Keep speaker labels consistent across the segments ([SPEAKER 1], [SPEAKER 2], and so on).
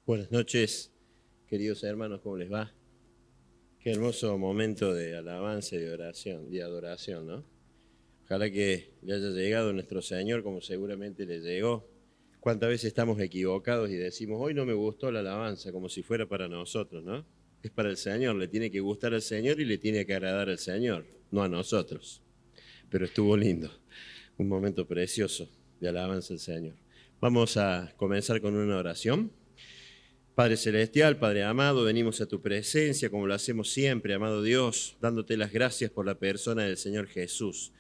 [SPEAKER 1] Buenas noches, queridos hermanos, ¿cómo les va? Qué hermoso momento de alabanza y de oración, de adoración, ¿no? Ojalá que le haya llegado a nuestro Señor como seguramente le llegó. ¿Cuántas veces estamos equivocados y decimos, hoy no me gustó la alabanza, como si fuera para nosotros, ¿no? Es para el Señor, le tiene que gustar al Señor y le tiene que agradar al Señor, no a nosotros. Pero estuvo lindo, un momento precioso de alabanza al Señor. Vamos a comenzar con una oración. Padre Celestial, Padre amado, venimos a tu presencia como lo hacemos siempre, amado Dios, dándote las gracias por la persona del Señor Jesús,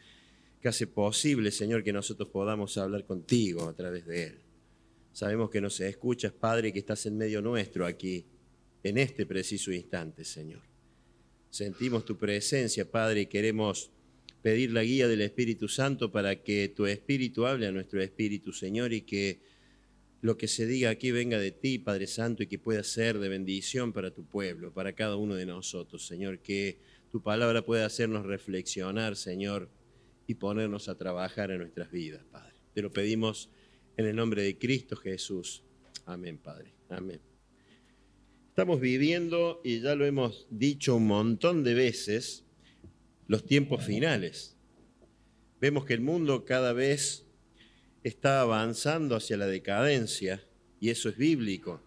[SPEAKER 1] que hace posible, Señor, que nosotros podamos hablar contigo a través de Él. Sabemos que nos escuchas, Padre, y que estás en medio nuestro aquí, en este preciso instante, Señor. Sentimos tu presencia, Padre, y queremos pedir la guía del Espíritu Santo para que tu Espíritu hable a nuestro Espíritu, Señor, y que lo que se diga aquí venga de ti, Padre Santo, y que pueda ser de bendición para tu pueblo, para cada uno de nosotros, Señor, que tu palabra pueda hacernos reflexionar, Señor, y ponernos a trabajar en nuestras vidas, Padre. Te lo pedimos en el nombre de Cristo Jesús. Amén, Padre. Amén. Estamos viviendo, y ya lo hemos dicho un montón de veces, los tiempos finales. Vemos que el mundo cada vez está avanzando hacia la decadencia, y eso es bíblico.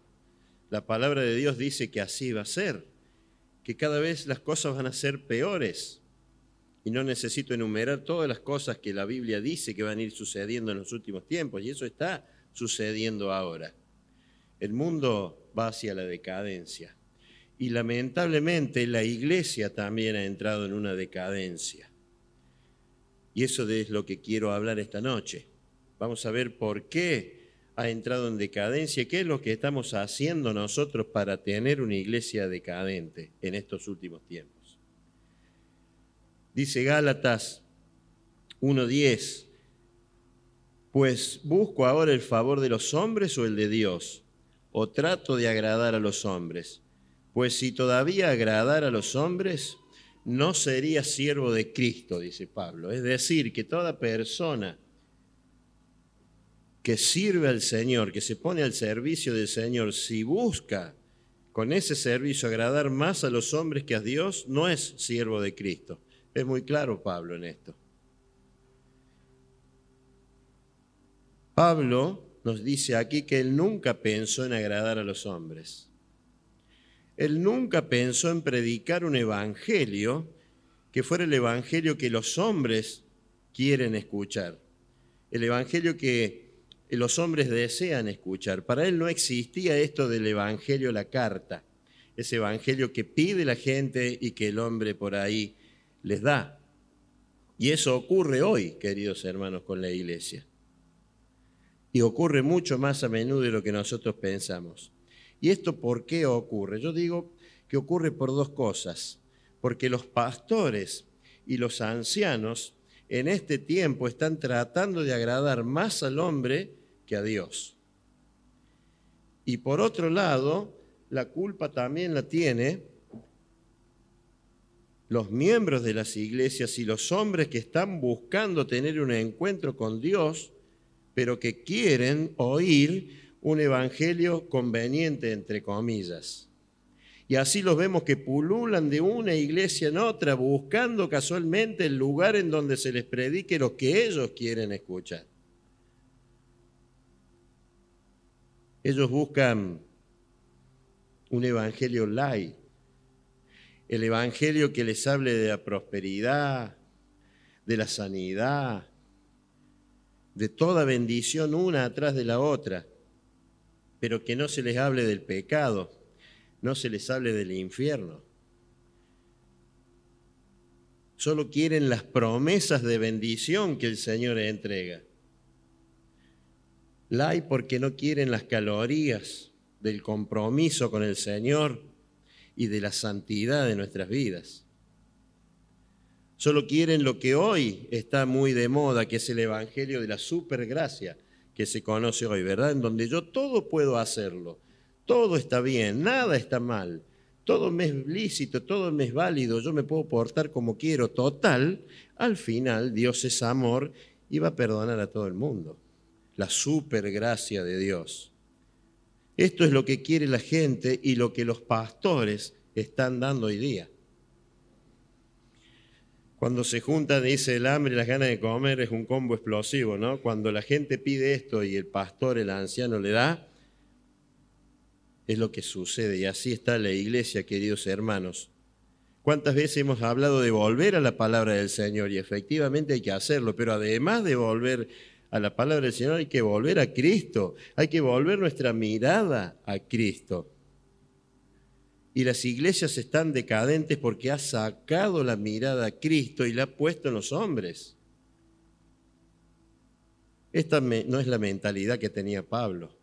[SPEAKER 1] La palabra de Dios dice que así va a ser, que cada vez las cosas van a ser peores. Y no necesito enumerar todas las cosas que la Biblia dice que van a ir sucediendo en los últimos tiempos, y eso está sucediendo ahora. El mundo va hacia la decadencia. Y lamentablemente la iglesia también ha entrado en una decadencia. Y eso es lo que quiero hablar esta noche. Vamos a ver por qué ha entrado en decadencia y qué es lo que estamos haciendo nosotros para tener una iglesia decadente en estos últimos tiempos. Dice Gálatas 1:10, pues busco ahora el favor de los hombres o el de Dios, o trato de agradar a los hombres. Pues si todavía agradara a los hombres, no sería siervo de Cristo, dice Pablo. Es decir, que toda persona que sirve al Señor, que se pone al servicio del Señor, si busca con ese servicio agradar más a los hombres que a Dios, no es siervo de Cristo. Es muy claro Pablo en esto. Pablo nos dice aquí que él nunca pensó en agradar a los hombres. Él nunca pensó en predicar un evangelio que fuera el evangelio que los hombres quieren escuchar, el evangelio que los hombres desean escuchar. Para él no existía esto del evangelio, la carta, ese evangelio que pide la gente y que el hombre por ahí les da. Y eso ocurre hoy, queridos hermanos, con la iglesia. Y ocurre mucho más a menudo de lo que nosotros pensamos. ¿Y esto por qué ocurre? Yo digo que ocurre por dos cosas. Porque los pastores y los ancianos en este tiempo están tratando de agradar más al hombre que a Dios. Y por otro lado, la culpa también la tiene los miembros de las iglesias y los hombres que están buscando tener un encuentro con Dios, pero que quieren oír un evangelio conveniente, entre comillas. Y así los vemos que pululan de una iglesia en otra, buscando casualmente el lugar en donde se les predique lo que ellos quieren escuchar. Ellos buscan un evangelio light, el evangelio que les hable de la prosperidad, de la sanidad, de toda bendición una atrás de la otra, pero que no se les hable del pecado, no se les hable del infierno. Solo quieren las promesas de bendición que el Señor entrega. La hay porque no quieren las calorías del compromiso con el Señor y de la santidad de nuestras vidas. Solo quieren lo que hoy está muy de moda, que es el evangelio de la supergracia que se conoce hoy, ¿verdad? En donde yo todo puedo hacerlo, todo está bien, nada está mal, todo me es lícito, todo me es válido, yo me puedo portar como quiero. Total, al final Dios es amor y va a perdonar a todo el mundo. La supergracia de Dios. Esto es lo que quiere la gente y lo que los pastores están dando hoy día. Cuando se juntan, dice, el hambre y las ganas de comer es un combo explosivo, ¿no? Cuando la gente pide esto y el pastor, el anciano, le da, es lo que sucede. Y así está la iglesia, queridos hermanos. ¿Cuántas veces hemos hablado de volver a la palabra del Señor? Y efectivamente hay que hacerlo, pero además de volver a la palabra del Señor, hay que volver a Cristo, hay que volver nuestra mirada a Cristo. Y las iglesias están decadentes porque ha sacado la mirada a Cristo y la ha puesto en los hombres. Esta no es la mentalidad que tenía Pablo.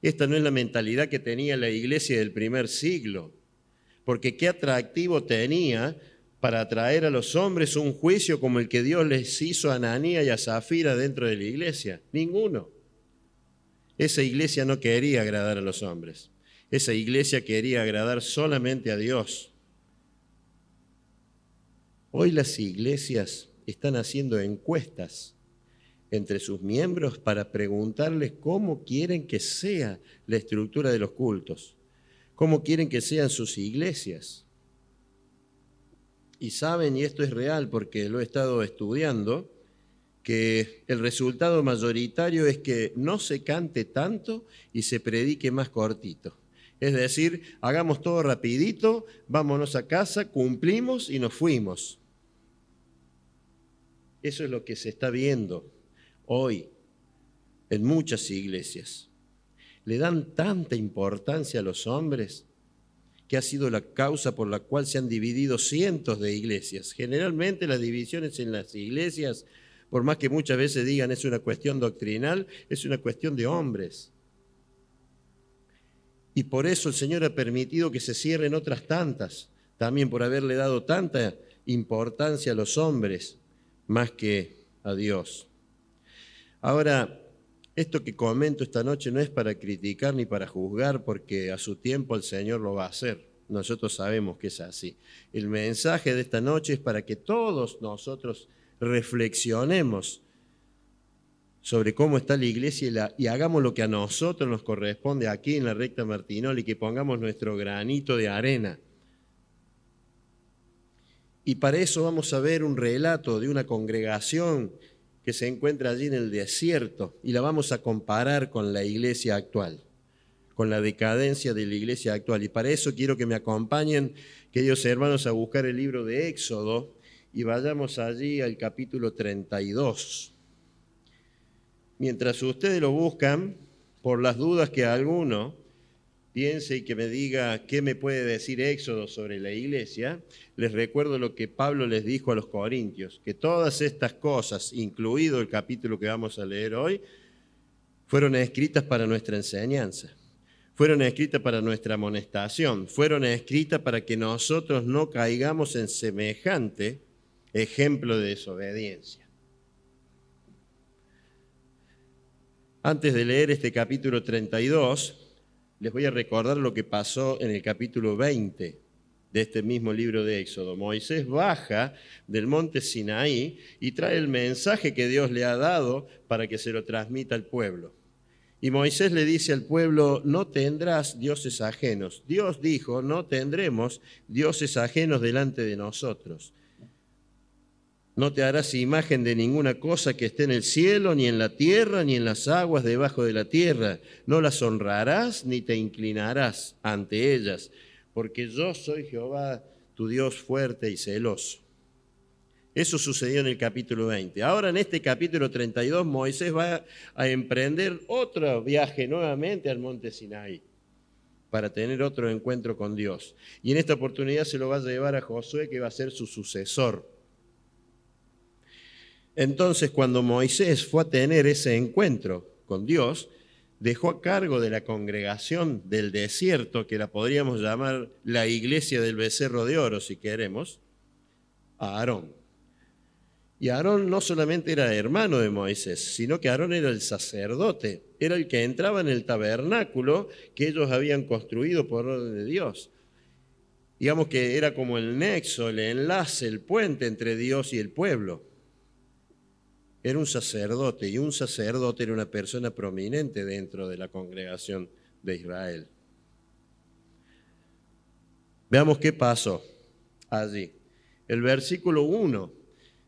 [SPEAKER 1] Esta no es la mentalidad que tenía la iglesia del primer siglo. Porque qué atractivo tenía para atraer a los hombres un juicio como el que Dios les hizo a Ananías y a Zafira dentro de la iglesia. Ninguno. Esa iglesia no quería agradar a los hombres. Esa iglesia quería agradar solamente a Dios. Hoy las iglesias están haciendo encuestas entre sus miembros para preguntarles cómo quieren que sea la estructura de los cultos, cómo quieren que sean sus iglesias. Y saben, y esto es real porque lo he estado estudiando, que el resultado mayoritario es que no se cante tanto y se predique más cortito. Es decir, hagamos todo rapidito, vámonos a casa, cumplimos y nos fuimos. Eso es lo que se está viendo hoy en muchas iglesias. Le dan tanta importancia a los hombres que ha sido la causa por la cual se han dividido cientos de iglesias. Generalmente las divisiones en las iglesias, por más que muchas veces digan es una cuestión doctrinal, es una cuestión de hombres. Y por eso el Señor ha permitido que se cierren otras tantas, también por haberle dado tanta importancia a los hombres más que a Dios. Ahora, esto que comento esta noche no es para criticar ni para juzgar, porque a su tiempo el Señor lo va a hacer. Nosotros sabemos que es así. El mensaje de esta noche es para que todos nosotros reflexionemos sobre cómo está la iglesia y hagamos lo que a nosotros nos corresponde aquí en la recta Martinoli, que pongamos nuestro granito de arena. Y para eso vamos a ver un relato de una congregación que se encuentra allí en el desierto y la vamos a comparar con la iglesia actual, con la decadencia de la iglesia actual. Y para eso quiero que me acompañen, queridos hermanos, a buscar el libro de Éxodo y vayamos allí al capítulo 32. Mientras ustedes lo buscan, por las dudas que alguno piense y que me diga qué me puede decir Éxodo sobre la iglesia, les recuerdo lo que Pablo les dijo a los corintios, que todas estas cosas, incluido el capítulo que vamos a leer hoy, fueron escritas para nuestra enseñanza, fueron escritas para nuestra amonestación, fueron escritas para que nosotros no caigamos en semejante ejemplo de desobediencia. Antes de leer este capítulo 32, les voy a recordar lo que pasó en el capítulo 20 de este mismo libro de Éxodo. Moisés baja del monte Sinaí y trae el mensaje que Dios le ha dado para que se lo transmita al pueblo. Y Moisés le dice al pueblo, no tendrás dioses ajenos. Dios dijo, no tendremos dioses ajenos delante de nosotros. No te harás imagen de ninguna cosa que esté en el cielo, ni en la tierra, ni en las aguas debajo de la tierra. No las honrarás ni te inclinarás ante ellas, porque yo soy Jehová, tu Dios fuerte y celoso. Eso sucedió en el capítulo 20. Ahora en este capítulo 32 Moisés va a emprender otro viaje nuevamente al monte Sinaí para tener otro encuentro con Dios. Y en esta oportunidad se lo va a llevar a Josué, que va a ser su sucesor. Entonces, cuando Moisés fue a tener ese encuentro con Dios, dejó a cargo de la congregación del desierto, que la podríamos llamar la iglesia del becerro de oro, si queremos, a Aarón. Y Aarón no solamente era hermano de Moisés, sino que Aarón era el sacerdote, era el que entraba en el tabernáculo que ellos habían construido por orden de Dios. Digamos que era como el nexo, el enlace, el puente entre Dios y el pueblo. Era un sacerdote, y un sacerdote era una persona prominente dentro de la congregación de Israel. Veamos qué pasó allí. El versículo 1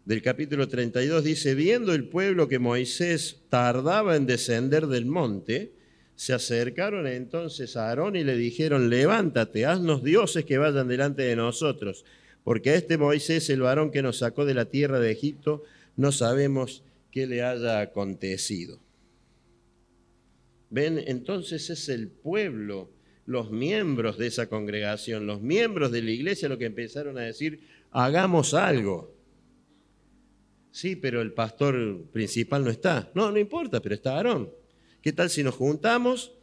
[SPEAKER 1] del capítulo 32 dice: viendo el pueblo que Moisés tardaba en descender del monte, se acercaron entonces a Aarón y le dijeron: levántate, haznos dioses que vayan delante de nosotros, porque a este Moisés, el varón que nos sacó de la tierra de Egipto, no sabemos qué le haya acontecido. Ven, entonces es el pueblo, los miembros de esa congregación, los miembros de la iglesia, lo que empezaron a decir: hagamos algo. Sí, pero el pastor principal no está. No, no importa, pero está Aarón. ¿Qué tal si nos juntamos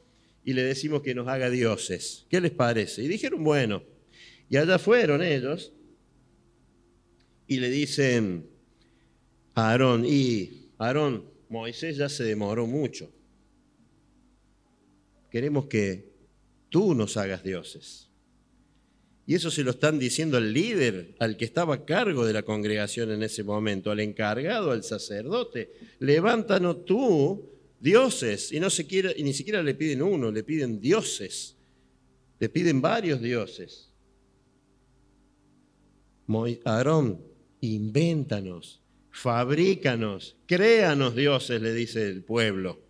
[SPEAKER 1] y le decimos que nos haga dioses? ¿Qué les parece? Y dijeron, bueno. Y allá fueron ellos y le dicen a Aarón: y Aarón, Moisés ya se demoró mucho. Queremos que tú nos hagas dioses. Y eso se lo están diciendo al líder, al que estaba a cargo de la congregación en ese momento, al encargado, al sacerdote. Levántanos tú, dioses. Y ni siquiera le piden uno, le piden dioses. Le piden varios dioses. Aarón, invéntanos, fabrícanos, créanos dioses, le dice el pueblo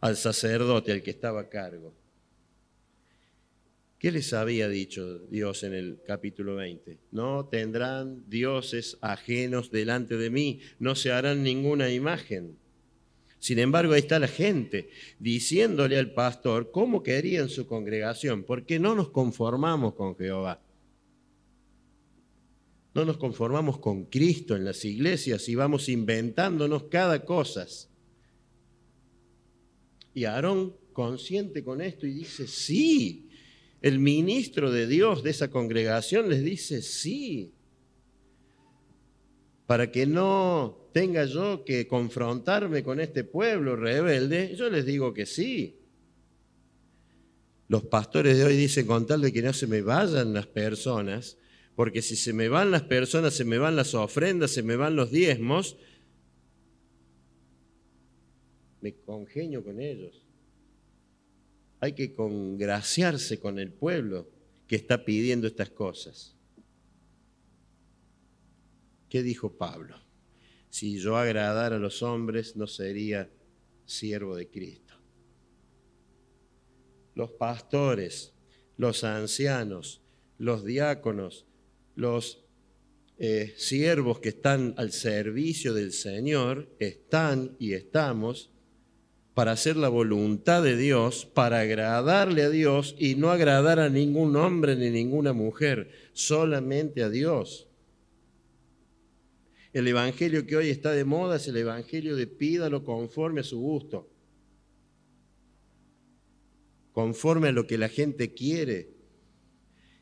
[SPEAKER 1] al sacerdote, al que estaba a cargo. ¿Qué les había dicho Dios en el capítulo 20? No tendrán dioses ajenos delante de mí, no se harán ninguna imagen. Sin embargo, ahí está la gente diciéndole al pastor cómo quería en su congregación: ¿por qué no nos conformamos con Jehová? No nos conformamos con Cristo en las iglesias y vamos inventándonos cada cosa. Y Aarón, consciente con esto, y dice: sí. El ministro de Dios de esa congregación les dice: sí. Para que no tenga yo que confrontarme con este pueblo rebelde, yo les digo que sí. Los pastores de hoy dicen: con tal de que no se me vayan las personas, porque si se me van las personas, se me van las ofrendas, se me van los diezmos, me congenio con ellos. Hay que congraciarse con el pueblo que está pidiendo estas cosas. ¿Qué dijo Pablo? Si yo agradara a los hombres, no sería siervo de Cristo. Los pastores, los ancianos, los diáconos, los siervos que están al servicio del Señor, están y estamos para hacer la voluntad de Dios, para agradarle a Dios y no agradar a ningún hombre ni ninguna mujer, solamente a Dios. El evangelio que hoy está de moda es el evangelio de pídalo conforme a su gusto, conforme a lo que la gente quiere.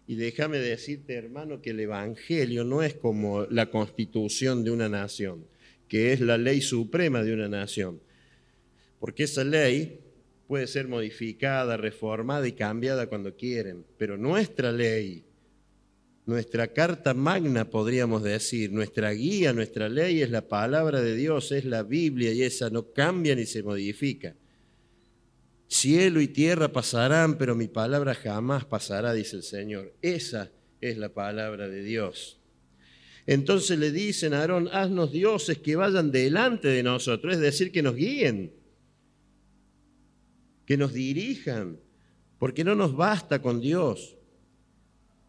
[SPEAKER 1] Y déjame decirte, hermano, que el evangelio no es como la constitución de una nación, que es la ley suprema de una nación. Porque esa ley puede ser modificada, reformada y cambiada cuando quieren. Pero nuestra ley, nuestra carta magna, podríamos decir, nuestra guía, nuestra ley es la palabra de Dios, es la Biblia, y esa no cambia ni se modifica. Cielo y tierra pasarán, pero mi palabra jamás pasará, dice el Señor. Esa es la palabra de Dios. Entonces le dicen a Aarón: haznos dioses que vayan delante de nosotros, es decir, que nos guíen, que nos dirijan, porque no nos basta con Dios.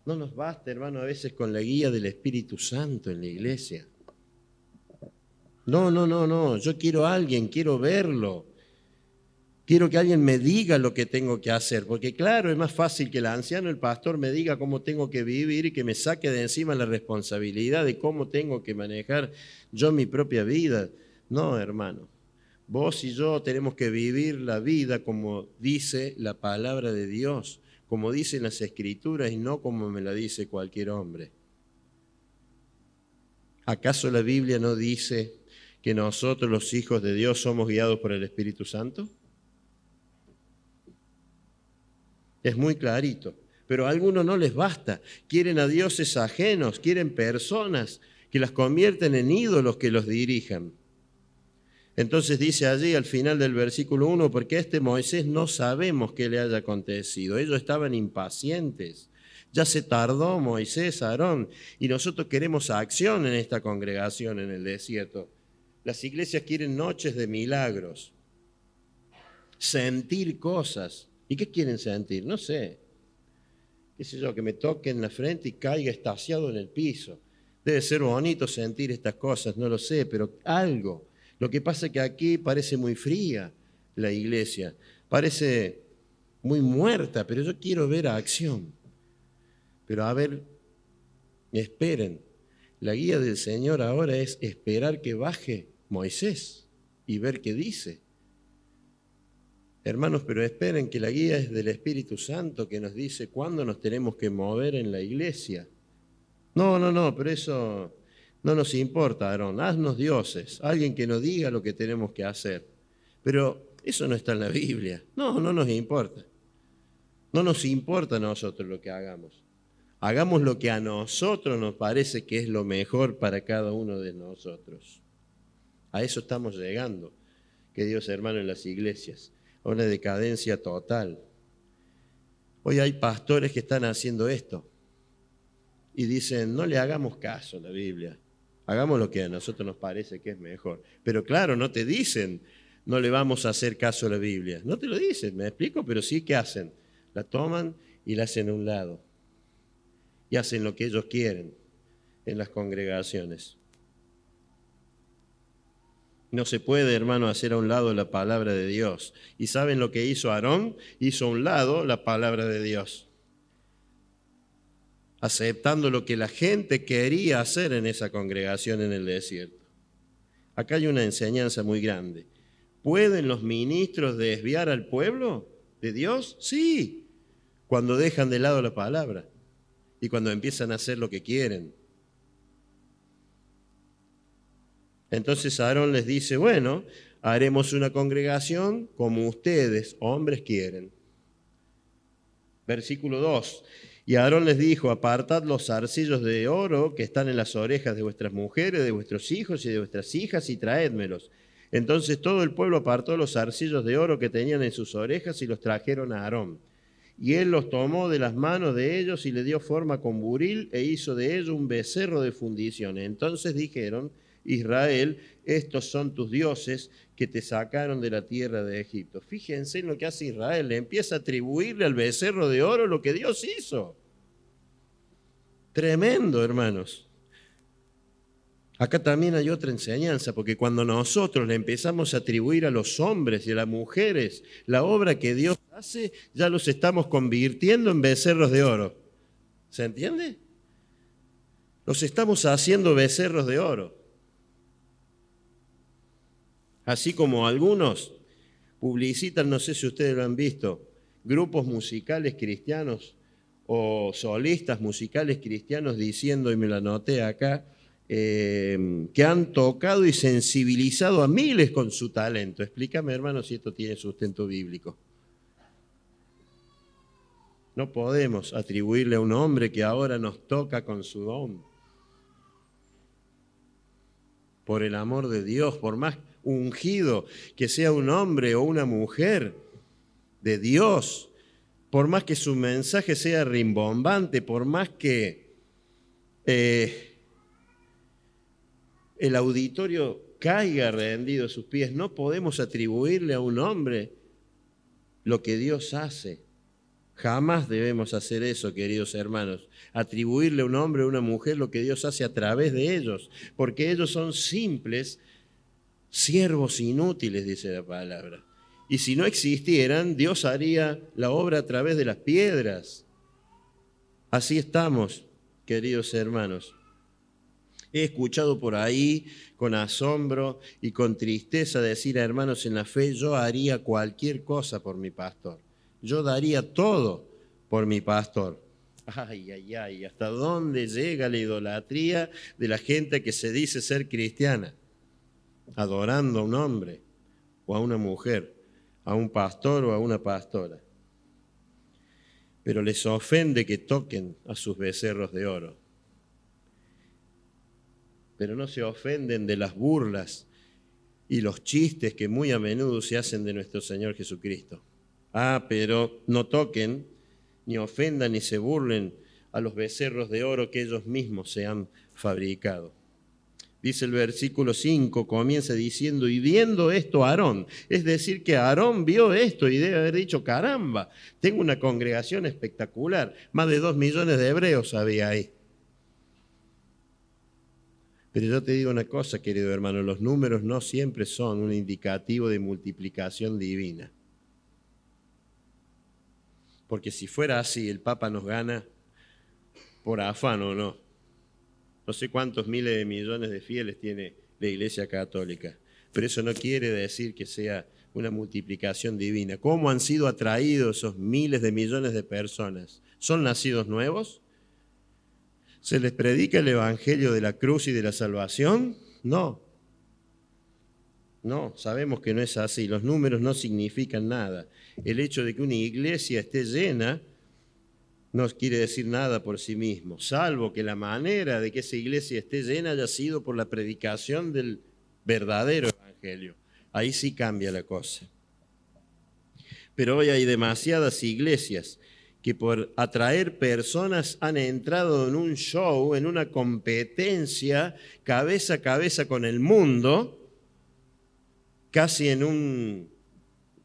[SPEAKER 1] No nos basta, hermano, a veces con la guía del Espíritu Santo en la iglesia. No, yo quiero a alguien, quiero verlo. Quiero que alguien me diga lo que tengo que hacer, porque claro, es más fácil que el anciano, el pastor, me diga cómo tengo que vivir y que me saque de encima la responsabilidad de cómo tengo que manejar yo mi propia vida. No, hermano. Vos y yo tenemos que vivir la vida como dice la palabra de Dios, como dicen las Escrituras y no como me la dice cualquier hombre. ¿Acaso la Biblia no dice que nosotros, los hijos de Dios, somos guiados por el Espíritu Santo? Es muy clarito, pero a algunos no les basta. Quieren a dioses ajenos, quieren personas que las convierten en ídolos que los dirijan. Entonces dice allí al final del versículo 1, porque a este Moisés no sabemos qué le haya acontecido. Ellos estaban impacientes. Ya se tardó Moisés, Aarón, y nosotros queremos acción en esta congregación en el desierto. Las iglesias quieren noches de milagros, sentir cosas. ¿Y qué quieren sentir? No sé. Qué sé yo, que me toque en la frente y caiga extasiado en el piso. Debe ser bonito sentir estas cosas, no lo sé, pero algo. Lo que pasa es que aquí parece muy fría la iglesia, parece muy muerta, pero yo quiero ver acción. Pero a ver, esperen. La guía del Señor ahora es esperar que baje Moisés y ver qué dice. Hermanos, pero esperen que la guía es del Espíritu Santo que nos dice cuándo nos tenemos que mover en la iglesia. No, pero eso no nos importa, Aarón. Haznos dioses, alguien que nos diga lo que tenemos que hacer. Pero eso no está en la Biblia. No nos importa. No nos importa a nosotros lo que hagamos. Hagamos lo que a nosotros nos parece que es lo mejor para cada uno de nosotros. A eso estamos llegando, queridos hermanos, en las iglesias, a una decadencia total. Hoy hay pastores que están haciendo esto y dicen, no le hagamos caso a la Biblia, hagamos lo que a nosotros nos parece que es mejor. Pero claro, no te dicen, no le vamos a hacer caso a la Biblia. No te lo dicen, me explico, pero sí, ¿qué hacen? La toman y la hacen a un lado. Y hacen lo que ellos quieren en las congregaciones. No se puede, hermano, hacer a un lado la palabra de Dios. ¿Y saben lo que hizo Aarón? Hizo a un lado la palabra de Dios, aceptando lo que la gente quería hacer en esa congregación en el desierto. Acá hay una enseñanza muy grande. ¿Pueden los ministros desviar al pueblo de Dios? Sí, cuando dejan de lado la palabra y cuando empiezan a hacer lo que quieren. Entonces Aarón les dice, bueno, haremos una congregación como ustedes, hombres, quieren. Versículo 2. Y Aarón les dijo, apartad los zarcillos de oro que están en las orejas de vuestras mujeres, de vuestros hijos y de vuestras hijas, y traédmelos. Entonces todo el pueblo apartó los zarcillos de oro que tenían en sus orejas y los trajeron a Aarón. Y él los tomó de las manos de ellos y le dio forma con buril e hizo de ello un becerro de fundición. Entonces dijeron, Israel, estos son tus dioses que te sacaron de la tierra de Egipto. Fíjense en lo que hace Israel, le empieza a atribuirle al becerro de oro lo que Dios hizo. Tremendo, hermanos. Acá también hay otra enseñanza, porque cuando nosotros le empezamos a atribuir a los hombres y a las mujeres la obra que Dios hace, ya los estamos convirtiendo en becerros de oro. ¿Se entiende? Los estamos haciendo becerros de oro. Así como algunos publicitan, no sé si ustedes lo han visto, grupos musicales cristianos o solistas musicales cristianos diciendo, y me lo anoté acá, que han tocado y sensibilizado a miles con su talento. Explícame, hermano, si esto tiene sustento bíblico. No podemos atribuirle a un hombre que ahora nos toca con su don. Por el amor de Dios, por más ungido que sea un hombre o una mujer de Dios, por más que su mensaje sea rimbombante, por más que el auditorio caiga rendido a sus pies, no podemos atribuirle a un hombre lo que Dios hace. Jamás debemos hacer eso, queridos hermanos, atribuirle a un hombre o a una mujer lo que Dios hace a través de ellos, porque ellos son simples siervos inútiles, dice la palabra. Y si no existieran, Dios haría la obra a través de las piedras. Así estamos, queridos hermanos. He escuchado por ahí con asombro y con tristeza decir a hermanos en la fe, yo haría cualquier cosa por mi pastor. Yo daría todo por mi pastor. Ay, ¿hasta dónde llega la idolatría de la gente que se dice ser cristiana? Adorando a un hombre o a una mujer, a un pastor o a una pastora. Pero les ofende que toquen a sus becerros de oro. Pero no se ofenden de las burlas y los chistes que muy a menudo se hacen de nuestro Señor Jesucristo. Pero no toquen, ni ofendan, ni se burlen a los becerros de oro que ellos mismos se han fabricado. Dice el versículo 5, comienza diciendo, y viendo esto Aarón, es decir, que Aarón vio esto y debe haber dicho, caramba, tengo una congregación espectacular, más de 2 millones de hebreos había ahí. Pero yo te digo una cosa, querido hermano, los números no siempre son un indicativo de multiplicación divina. Porque si fuera así, el Papa nos gana por afán o no. No sé cuántos miles de millones de fieles tiene la Iglesia Católica, pero eso no quiere decir que sea una multiplicación divina. ¿Cómo han sido atraídos esos miles de millones de personas? ¿Son nacidos nuevos? ¿Se les predica el Evangelio de la cruz y de la salvación? No. No, sabemos que no es así. Los números no significan nada. El hecho de que una iglesia esté llena no quiere decir nada por sí mismo, salvo que la manera de que esa iglesia esté llena haya sido por la predicación del verdadero evangelio. Ahí sí cambia la cosa. Pero hoy hay demasiadas iglesias que por atraer personas han entrado en un show, en una competencia cabeza a cabeza con el mundo, casi en un,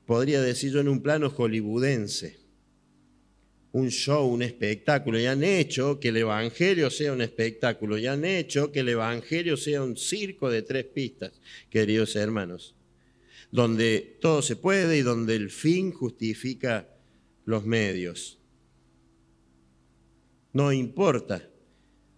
[SPEAKER 1] podría decir yo, en un plano hollywoodense. Un show, un espectáculo, y han hecho que el evangelio sea un espectáculo, y han hecho que el evangelio sea un circo de 3 pistas, queridos hermanos, donde todo se puede y donde el fin justifica los medios. No importa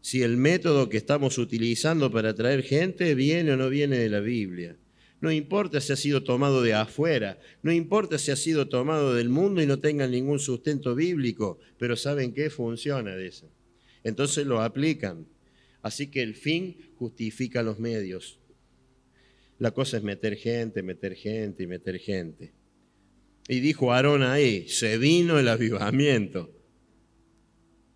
[SPEAKER 1] si el método que estamos utilizando para atraer gente viene o no viene de la Biblia. No importa si ha sido tomado de afuera, no importa si ha sido tomado del mundo y no tenga ningún sustento bíblico, pero ¿saben qué? Funciona de eso. Entonces lo aplican. Así que el fin justifica los medios. La cosa es meter gente y meter gente. Y dijo Aarón ahí, se vino el avivamiento.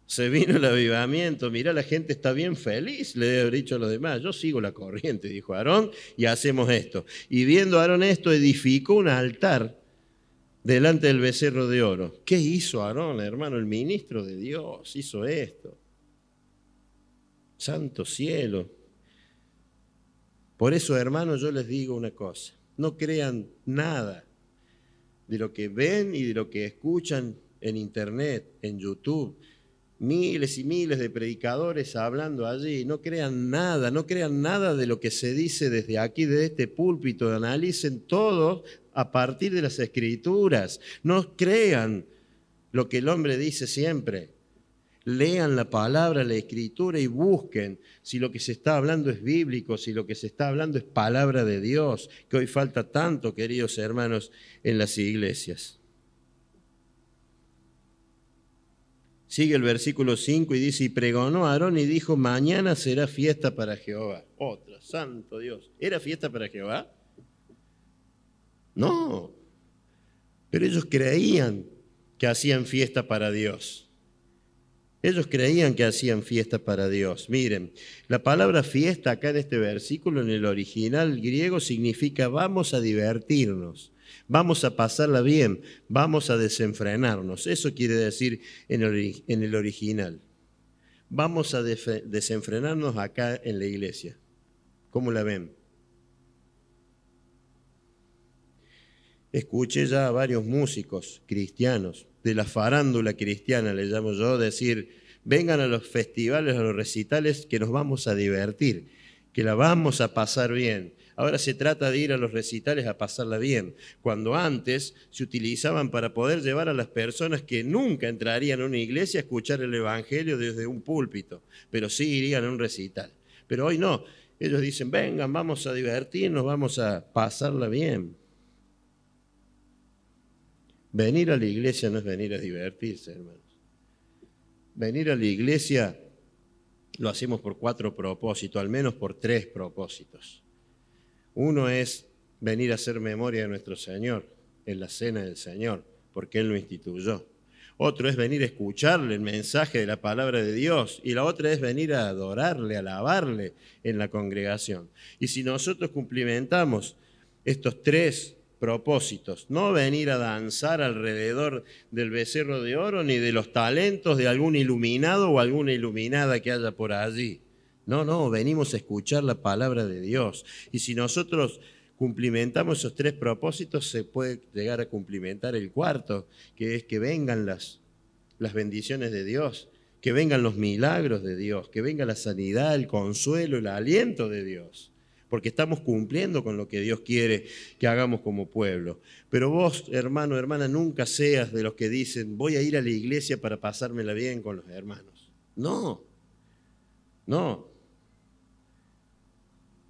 [SPEAKER 1] Se vino el avivamiento, mirá, la gente está bien feliz, le debe haber dicho a los demás. Yo sigo la corriente, dijo Aarón, y hacemos esto. Y viendo Aarón esto, edificó un altar delante del becerro de oro. ¿Qué hizo Aarón, hermano? El ministro de Dios hizo esto. Santo cielo. Por eso, hermano, yo les digo una cosa. No crean nada de lo que ven y de lo que escuchan en internet, en YouTube. Miles y miles de predicadores hablando allí. No crean nada de lo que se dice desde aquí, de este púlpito. Analicen todo a partir de las Escrituras. No crean lo que el hombre dice siempre. Lean la palabra, la Escritura y busquen si lo que se está hablando es bíblico, si lo que se está hablando es palabra de Dios, que hoy falta tanto, queridos hermanos, en las iglesias. Sigue el versículo 5 y dice, y pregonó a Aarón y dijo, mañana será fiesta para Jehová. Otra, santo Dios. ¿Era fiesta para Jehová? No, pero ellos creían que hacían fiesta para Dios. Ellos creían que hacían fiesta para Dios. Miren, la palabra fiesta acá en este versículo, en el original griego, significa vamos a divertirnos. Vamos a pasarla bien, vamos a desenfrenarnos. Eso quiere decir en el original. Vamos a desenfrenarnos acá en la iglesia. ¿Cómo la ven? Escuché ya a varios músicos cristianos, de la farándula cristiana, le llamo yo, decir, vengan a los festivales, a los recitales, que nos vamos a divertir, que la vamos a pasar bien. Ahora se trata de ir a los recitales a pasarla bien, cuando antes se utilizaban para poder llevar a las personas que nunca entrarían a una iglesia a escuchar el evangelio desde un púlpito, pero sí irían a un recital. Pero hoy no, ellos dicen, vengan, vamos a divertirnos, vamos a pasarla bien. Venir a la iglesia no es venir a divertirse, hermanos. Venir a la iglesia lo hacemos por 4 propósitos, al menos por 3 propósitos. Uno es venir a hacer memoria de nuestro Señor, en la cena del Señor, porque Él lo instituyó. Otro es venir a escucharle el mensaje de la palabra de Dios. Y la otra es venir a adorarle, a alabarle en la congregación. Y si nosotros cumplimentamos estos tres propósitos. No venir a danzar alrededor del becerro de oro ni de los talentos de algún iluminado o alguna iluminada que haya por allí. No, venimos a escuchar la palabra de Dios. Y si nosotros cumplimentamos esos tres propósitos, se puede llegar a cumplimentar el cuarto, que es que vengan las bendiciones de Dios, que vengan los milagros de Dios, que venga la sanidad, el consuelo, el aliento de Dios, porque estamos cumpliendo con lo que Dios quiere que hagamos como pueblo. Pero vos, hermano, hermana, nunca seas de los que dicen, voy a ir a la iglesia para pasármela bien con los hermanos. No.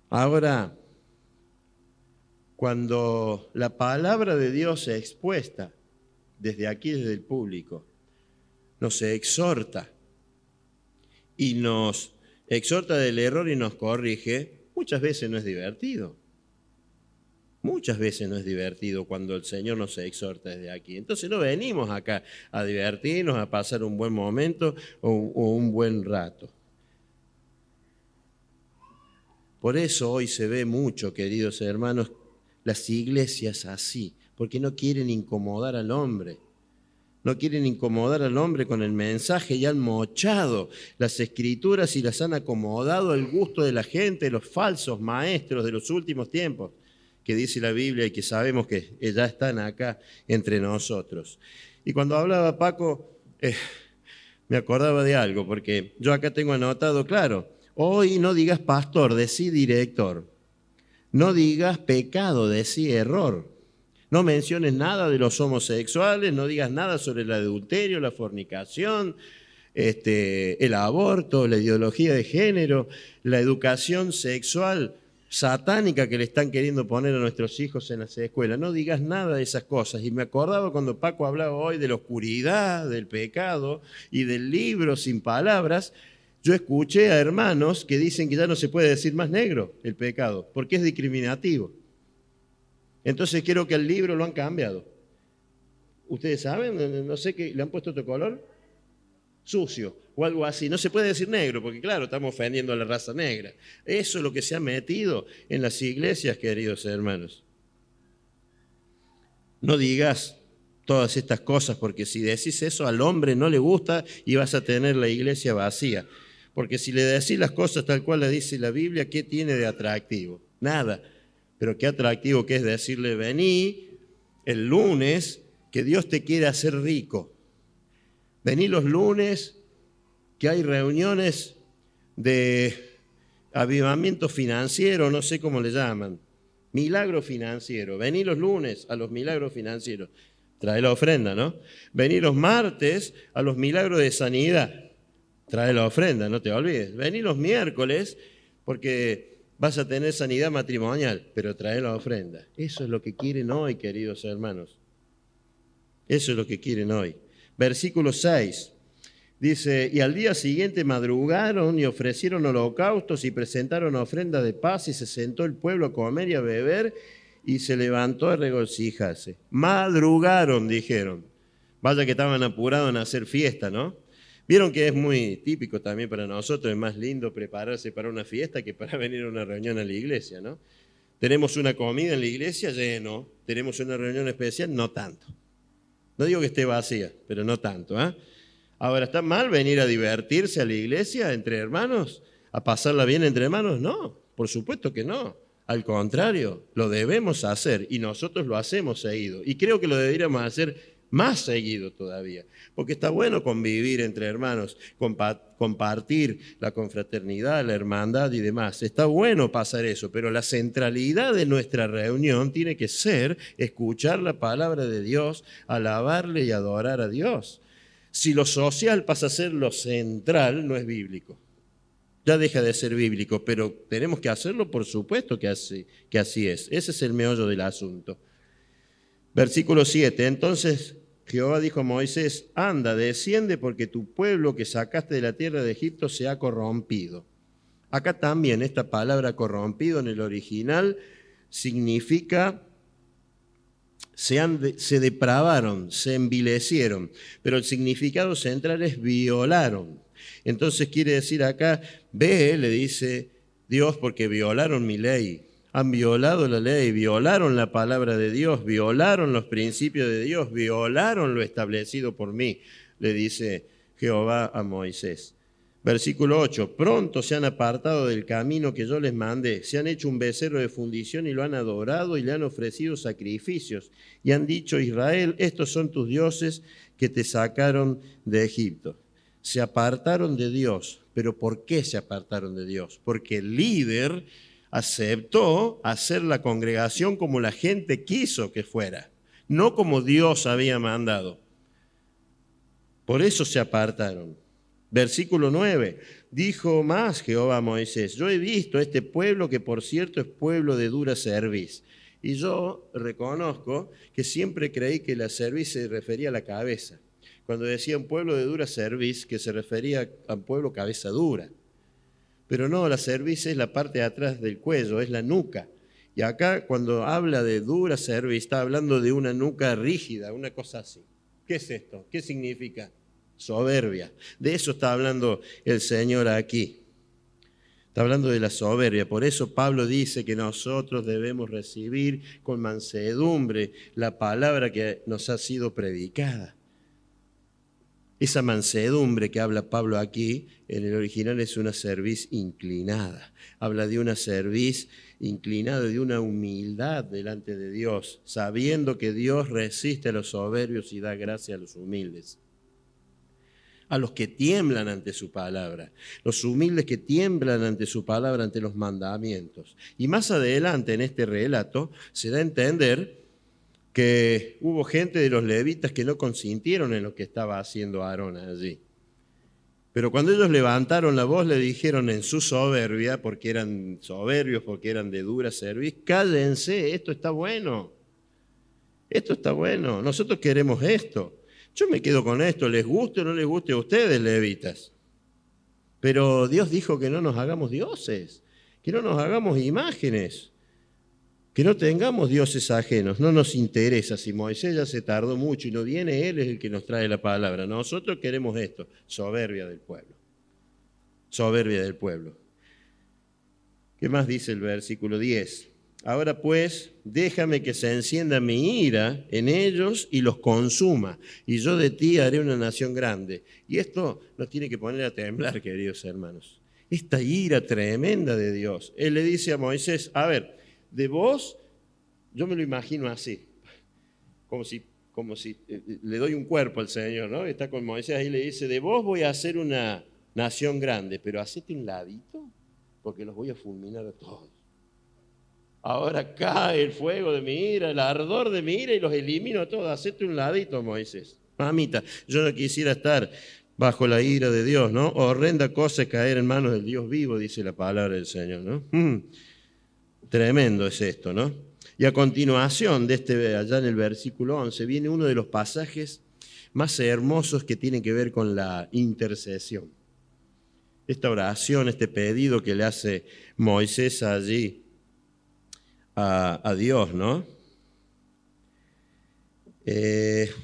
[SPEAKER 1] Ahora, cuando la palabra de Dios se expuesta desde aquí, desde el público, nos exhorta y nos exhorta del error y nos corrige, muchas veces no es divertido. Muchas veces no es divertido cuando el Señor nos exhorta desde aquí. Entonces no venimos acá a divertirnos, a pasar un buen momento o un buen rato. Por eso hoy se ve mucho, queridos hermanos, las iglesias así, porque no quieren incomodar al hombre. No quieren incomodar al hombre con el mensaje y han mochado las escrituras y las han acomodado al gusto de la gente, los falsos maestros de los últimos tiempos, que dice la Biblia y que sabemos que ya están acá entre nosotros. Y cuando hablaba Paco, me acordaba de algo, porque yo acá tengo anotado, claro, hoy no digas pastor, decí director. No digas pecado, decí error. No menciones nada de los homosexuales, no digas nada sobre el adulterio, la fornicación, el aborto, la ideología de género, la educación sexual satánica que le están queriendo poner a nuestros hijos en las escuelas. No digas nada de esas cosas. Y me acordaba cuando Paco hablaba hoy de la oscuridad, del pecado y del libro sin palabras. Yo escuché a hermanos que dicen que ya no se puede decir más negro el pecado, porque es discriminativo. Entonces creo que el libro lo han cambiado. ¿Ustedes saben? No sé qué, ¿le han puesto otro color? Sucio o algo así. No se puede decir negro, porque claro, estamos ofendiendo a la raza negra. Eso es lo que se ha metido en las iglesias, queridos hermanos. No digas todas estas cosas, porque si decís eso al hombre no le gusta y vas a tener la iglesia vacía. Porque si le decís las cosas tal cual le dice la Biblia, ¿qué tiene de atractivo? Nada. Pero qué atractivo que es decirle, vení el lunes, que Dios te quiere hacer rico. Vení los lunes, que hay reuniones de avivamiento financiero, no sé cómo le llaman, milagro financiero. Vení los lunes a los milagros financieros. Trae la ofrenda, ¿no? Vení los martes a los milagros de sanidad. Trae la ofrenda, no te olvides. Vení los miércoles porque vas a tener sanidad matrimonial, pero trae la ofrenda. Eso es lo que quieren hoy, queridos hermanos. Eso es lo que quieren hoy. Versículo 6. Dice, y al día siguiente madrugaron y ofrecieron holocaustos y presentaron ofrendas de paz y se sentó el pueblo a comer y a beber y se levantó a regocijarse. Madrugaron, dijeron. Vaya que estaban apurados en hacer fiesta, ¿no? Vieron que es muy típico también para nosotros, es más lindo prepararse para una fiesta que para venir a una reunión a la iglesia, ¿no? Tenemos una comida en la iglesia, lleno. Tenemos una reunión especial, no tanto. No digo que esté vacía, pero no tanto, ¿eh? Ahora, ¿está mal venir a divertirse a la iglesia entre hermanos? ¿A pasarla bien entre hermanos? No, por supuesto que no. Al contrario, lo debemos hacer y nosotros lo hacemos seguido. Y creo que lo deberíamos hacer más seguido todavía, porque está bueno convivir entre hermanos, compartir la confraternidad, la hermandad y demás. Está bueno pasar eso, pero la centralidad de nuestra reunión tiene que ser escuchar la palabra de Dios, alabarle y adorar a Dios. Si lo social pasa a ser lo central, no es bíblico. Ya deja de ser bíblico, pero tenemos que hacerlo, por supuesto que así es. Ese es el meollo del asunto. Versículo 7. Entonces Jehová dijo a Moisés, anda, desciende porque tu pueblo que sacaste de la tierra de Egipto se ha corrompido. Acá también esta palabra corrompido en el original significa se depravaron, se envilecieron, pero el significado central es violaron. Entonces quiere decir acá, ve, le dice Dios, porque violaron mi ley. Han violado la ley, violaron la palabra de Dios, violaron los principios de Dios, violaron lo establecido por mí, le dice Jehová a Moisés. Versículo 8, pronto se han apartado del camino que yo les mandé, se han hecho un becerro de fundición y lo han adorado y le han ofrecido sacrificios. Y han dicho, Israel, estos son tus dioses que te sacaron de Egipto. Se apartaron de Dios, pero ¿por qué se apartaron de Dios? Porque el líder aceptó hacer la congregación como la gente quiso que fuera, no como Dios había mandado. Por eso se apartaron. Versículo 9, dijo más Jehová a Moisés, yo he visto a este pueblo que por cierto es pueblo de dura cerviz. Y yo reconozco que siempre creí que la cerviz se refería a la cabeza. Cuando decía un pueblo de dura cerviz, que se refería a un pueblo cabeza dura. Pero no, la cerviz es la parte de atrás del cuello, es la nuca. Y acá cuando habla de dura cerviz, está hablando de una nuca rígida, una cosa así. ¿Qué es esto? ¿Qué significa? Soberbia. De eso está hablando el Señor aquí. Está hablando de la soberbia. Por eso Pablo dice que nosotros debemos recibir con mansedumbre la palabra que nos ha sido predicada. Esa mansedumbre que habla Pablo aquí, en el original es una cerviz inclinada. Habla de una cerviz inclinada, de una humildad delante de Dios, sabiendo que Dios resiste a los soberbios y da gracia a los humildes. A los que tiemblan ante su palabra, los humildes que tiemblan ante su palabra, ante los mandamientos. Y más adelante en este relato se da a entender que hubo gente de los levitas que no consintieron en lo que estaba haciendo Aarón allí. Pero cuando ellos levantaron la voz, le dijeron en su soberbia, porque eran soberbios, porque eran de dura cerviz, cállense, esto está bueno, nosotros queremos esto. Yo me quedo con esto, les guste o no les guste a ustedes, levitas. Pero Dios dijo que no nos hagamos dioses, que no nos hagamos imágenes, que no tengamos dioses ajenos. No nos interesa. Si Moisés ya se tardó mucho y no viene, él es el que nos trae la palabra. Nosotros queremos esto, soberbia del pueblo. Soberbia del pueblo. ¿Qué más dice el versículo 10? Ahora pues, déjame que se encienda mi ira en ellos y los consuma, y yo de ti haré una nación grande. Y esto nos tiene que poner a temblar, queridos hermanos. Esta ira tremenda de Dios. Él le dice a Moisés, a ver, de vos, yo me lo imagino así, como si le doy un cuerpo al Señor, ¿no? Está con Moisés ahí y le dice, de vos voy a hacer una nación grande, pero hacete un ladito, porque los voy a fulminar a todos. Ahora cae el fuego de mi ira, el ardor de mi ira y los elimino a todos. Hacete un ladito, Moisés. Mamita, yo no quisiera estar bajo la ira de Dios, ¿no? Horrenda cosa es caer en manos del Dios vivo, dice la palabra del Señor, ¿no? Tremendo es esto, ¿no? Y a continuación de allá en el versículo 11, viene uno de los pasajes más hermosos que tiene que ver con la intercesión. Esta oración, este pedido que le hace Moisés allí a Dios, ¿no? Este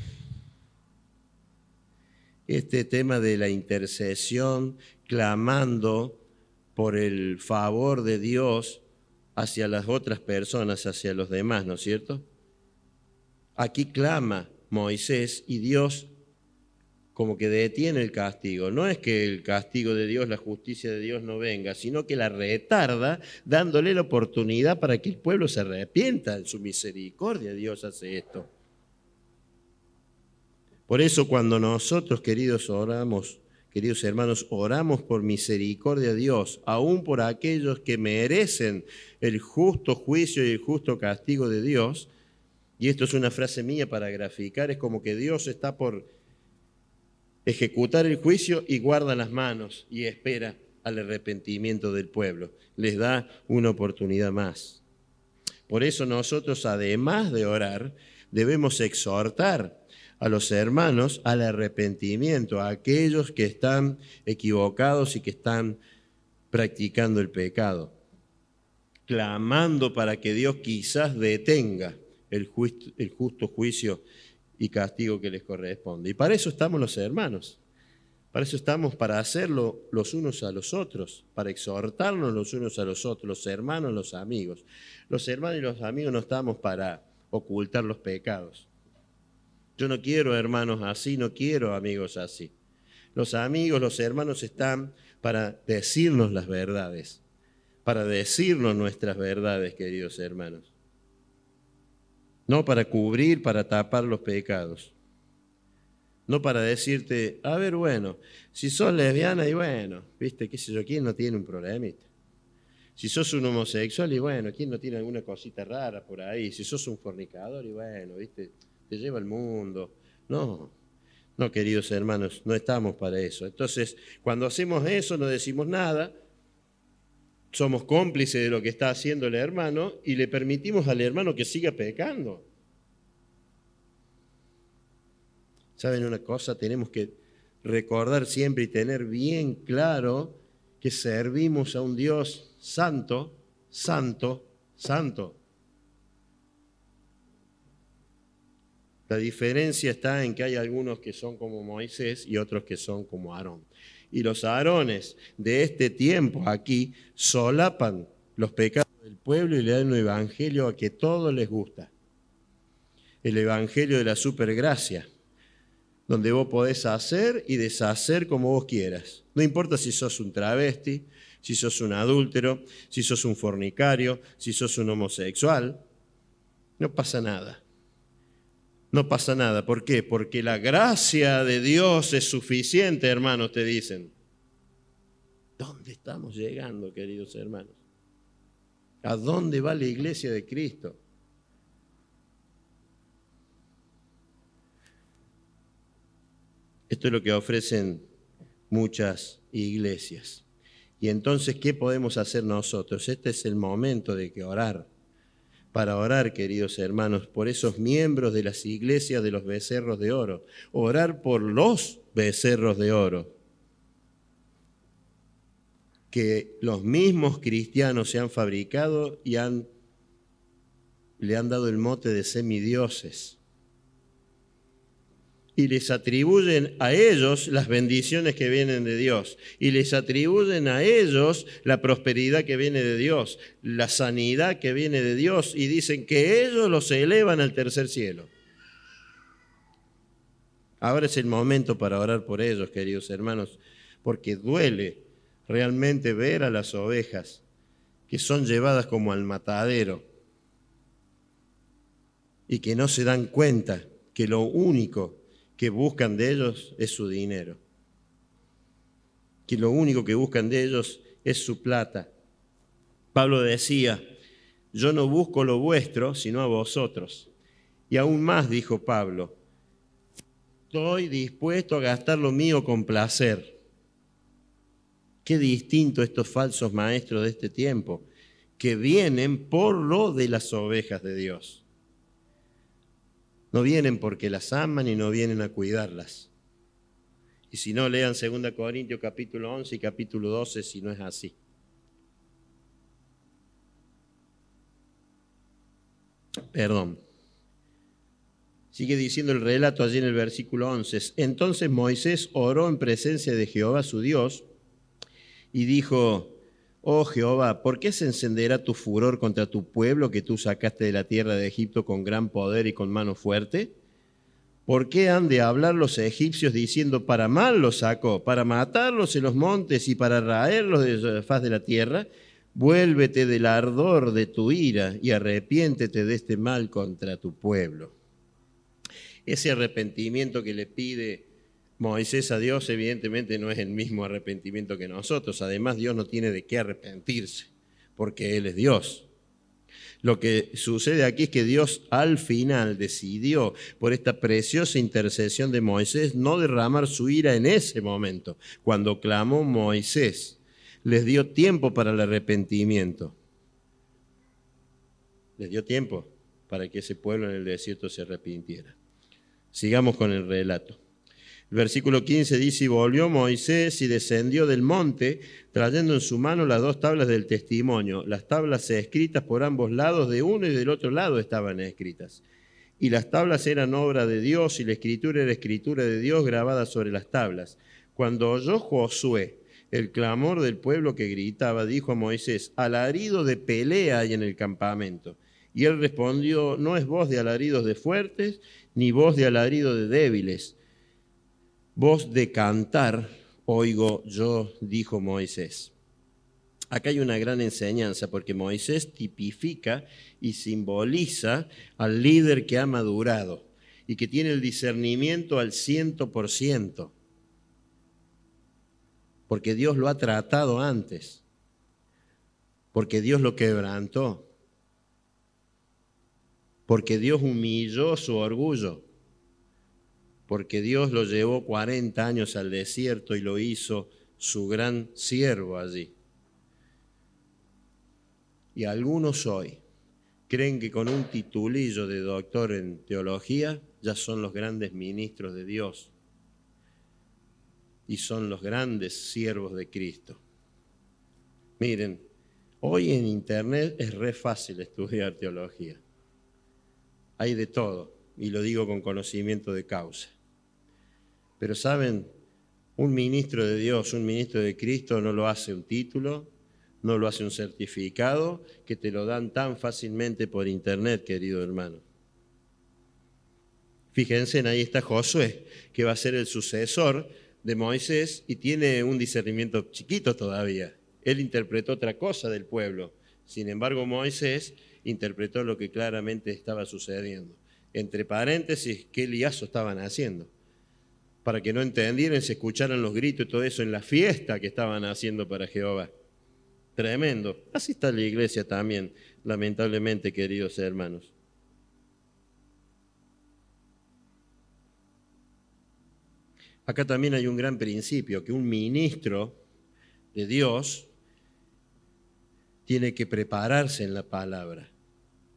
[SPEAKER 1] tema de la intercesión, clamando por el favor de Dios hacia las otras personas, hacia los demás, ¿no es cierto? Aquí clama Moisés y Dios como que detiene el castigo. No es que el castigo de Dios, la justicia de Dios no venga, sino que la retarda dándole la oportunidad para que el pueblo se arrepienta. En su misericordia Dios hace esto. Por eso cuando nosotros, queridos hermanos, oramos por misericordia a Dios, aún por aquellos que merecen el justo juicio y el justo castigo de Dios, y esto es una frase mía para graficar, es como que Dios está por ejecutar el juicio y guarda las manos y espera al arrepentimiento del pueblo. Les da una oportunidad más. Por eso nosotros, además de orar, debemos exhortar a los hermanos al arrepentimiento, a aquellos que están equivocados y que están practicando el pecado, clamando para que Dios quizás detenga el justo juicio y castigo que les corresponde. Y para eso estamos los hermanos, Para eso estamos, para hacerlo los unos a los otros, para exhortarnos los unos a los otros, los hermanos, los amigos. Los hermanos y los amigos no estamos para ocultar los pecados. Yo no quiero hermanos así, no quiero amigos así. Los amigos, los hermanos están para decirnos las verdades, para decirnos nuestras verdades, queridos hermanos. No para cubrir, para tapar los pecados. No para decirte, a ver, bueno, si sos lesbiana y bueno, viste, qué sé yo, ¿quién no tiene un problemita? Si sos un homosexual y bueno, ¿quién no tiene alguna cosita rara por ahí? Si sos un fornicador y bueno, viste, te lleva el mundo. No, no, queridos hermanos, no estamos para eso. Entonces, cuando hacemos eso no decimos nada, somos cómplices de lo que está haciendo el hermano y le permitimos al hermano que siga pecando. ¿Saben una cosa? Tenemos que recordar siempre y tener bien claro que servimos a un Dios santo, santo, santo. La diferencia está en que hay algunos que son como Moisés y otros que son como Aarón. Y los Aarones de este tiempo aquí solapan los pecados del pueblo y le dan un evangelio a que todos les gusta. El evangelio de la supergracia, donde vos podés hacer y deshacer como vos quieras. No importa si sos un travesti, si sos un adúltero, si sos un fornicario, si sos un homosexual. No pasa nada. No pasa nada. ¿Por qué? Porque la gracia de Dios es suficiente, hermanos, te dicen. ¿Dónde estamos llegando, queridos hermanos? ¿A dónde va la iglesia de Cristo? Esto es lo que ofrecen muchas iglesias. Y entonces, ¿qué podemos hacer nosotros? Este es el momento de que orar. Para orar, queridos hermanos, por esos miembros de las iglesias de los becerros de oro. Orar por los becerros de oro. Que los mismos cristianos se han fabricado y le han dado el mote de semidioses. Y les atribuyen a ellos las bendiciones que vienen de Dios. Y les atribuyen a ellos la prosperidad que viene de Dios, la sanidad que viene de Dios. Y dicen que ellos los elevan al tercer cielo. Ahora es el momento para orar por ellos, queridos hermanos, porque duele realmente ver a las ovejas que son llevadas como al matadero y que no se dan cuenta que lo único que buscan de ellos es su dinero, que lo único que buscan de ellos es su plata. Pablo decía, yo no busco lo vuestro, sino a vosotros. Y aún más, dijo Pablo, estoy dispuesto a gastar lo mío con placer. Qué distinto estos falsos maestros de este tiempo, que vienen por lo de las ovejas de Dios. No vienen porque las aman y no vienen a cuidarlas. Y si no, lean 2 Corintios capítulo 11 y capítulo 12 si no es así. Perdón. Sigue diciendo el relato allí en el versículo 11. Entonces Moisés oró en presencia de Jehová su Dios y dijo, oh Jehová, ¿por qué se encenderá tu furor contra tu pueblo que tú sacaste de la tierra de Egipto con gran poder y con mano fuerte? ¿Por qué han de hablar los egipcios diciendo, para mal los sacó, para matarlos en los montes y para raerlos de la faz de la tierra? Vuélvete del ardor de tu ira y arrepiéntete de este mal contra tu pueblo. Ese arrepentimiento que le pide Moisés a Dios evidentemente no es el mismo arrepentimiento que nosotros. Además, Dios no tiene de qué arrepentirse, porque Él es Dios. Lo que sucede aquí es que Dios al final decidió, por esta preciosa intercesión de Moisés, no derramar su ira en ese momento. Cuando clamó Moisés, les dio tiempo para el arrepentimiento. Les dio tiempo para que ese pueblo en el desierto se arrepintiera. Sigamos con el relato. El versículo 15 dice, y volvió Moisés y descendió del monte, trayendo en su mano las 2 tablas del testimonio. Las tablas escritas por ambos lados, de uno y del otro lado estaban escritas. Y las tablas eran obra de Dios, y la escritura era escritura de Dios grabada sobre las tablas. Cuando oyó Josué el clamor del pueblo que gritaba, dijo a Moisés: alarido de pelea hay en el campamento. Y él respondió: no es voz de alaridos de fuertes, ni voz de alarido de débiles. Voz de cantar oigo yo, dijo Moisés. Acá hay una gran enseñanza, porque Moisés tipifica y simboliza al líder que ha madurado y que tiene el discernimiento al 100%, porque Dios lo ha tratado antes, porque Dios lo quebrantó, porque Dios humilló su orgullo, porque Dios lo llevó 40 años al desierto y lo hizo su gran siervo allí. Y algunos hoy creen que con un titulillo de doctor en teología ya son los grandes ministros de Dios y son los grandes siervos de Cristo. Miren, hoy en internet es re fácil estudiar teología. Hay de todo, y lo digo con conocimiento de causa. Pero saben, un ministro de Dios, un ministro de Cristo no lo hace un título, no lo hace un certificado, que te lo dan tan fácilmente por internet, querido hermano. Fíjense, ahí está Josué, que va a ser el sucesor de Moisés y tiene un discernimiento chiquito todavía. Él interpretó otra cosa del pueblo. Sin embargo, Moisés interpretó lo que claramente estaba sucediendo. Entre paréntesis, qué liazo estaban haciendo. Para que no entendieran, se escucharan los gritos y todo eso en la fiesta que estaban haciendo para Jehová. Tremendo. Así está la iglesia también, lamentablemente, queridos hermanos. Acá también hay un gran principio, que un ministro de Dios tiene que prepararse en la palabra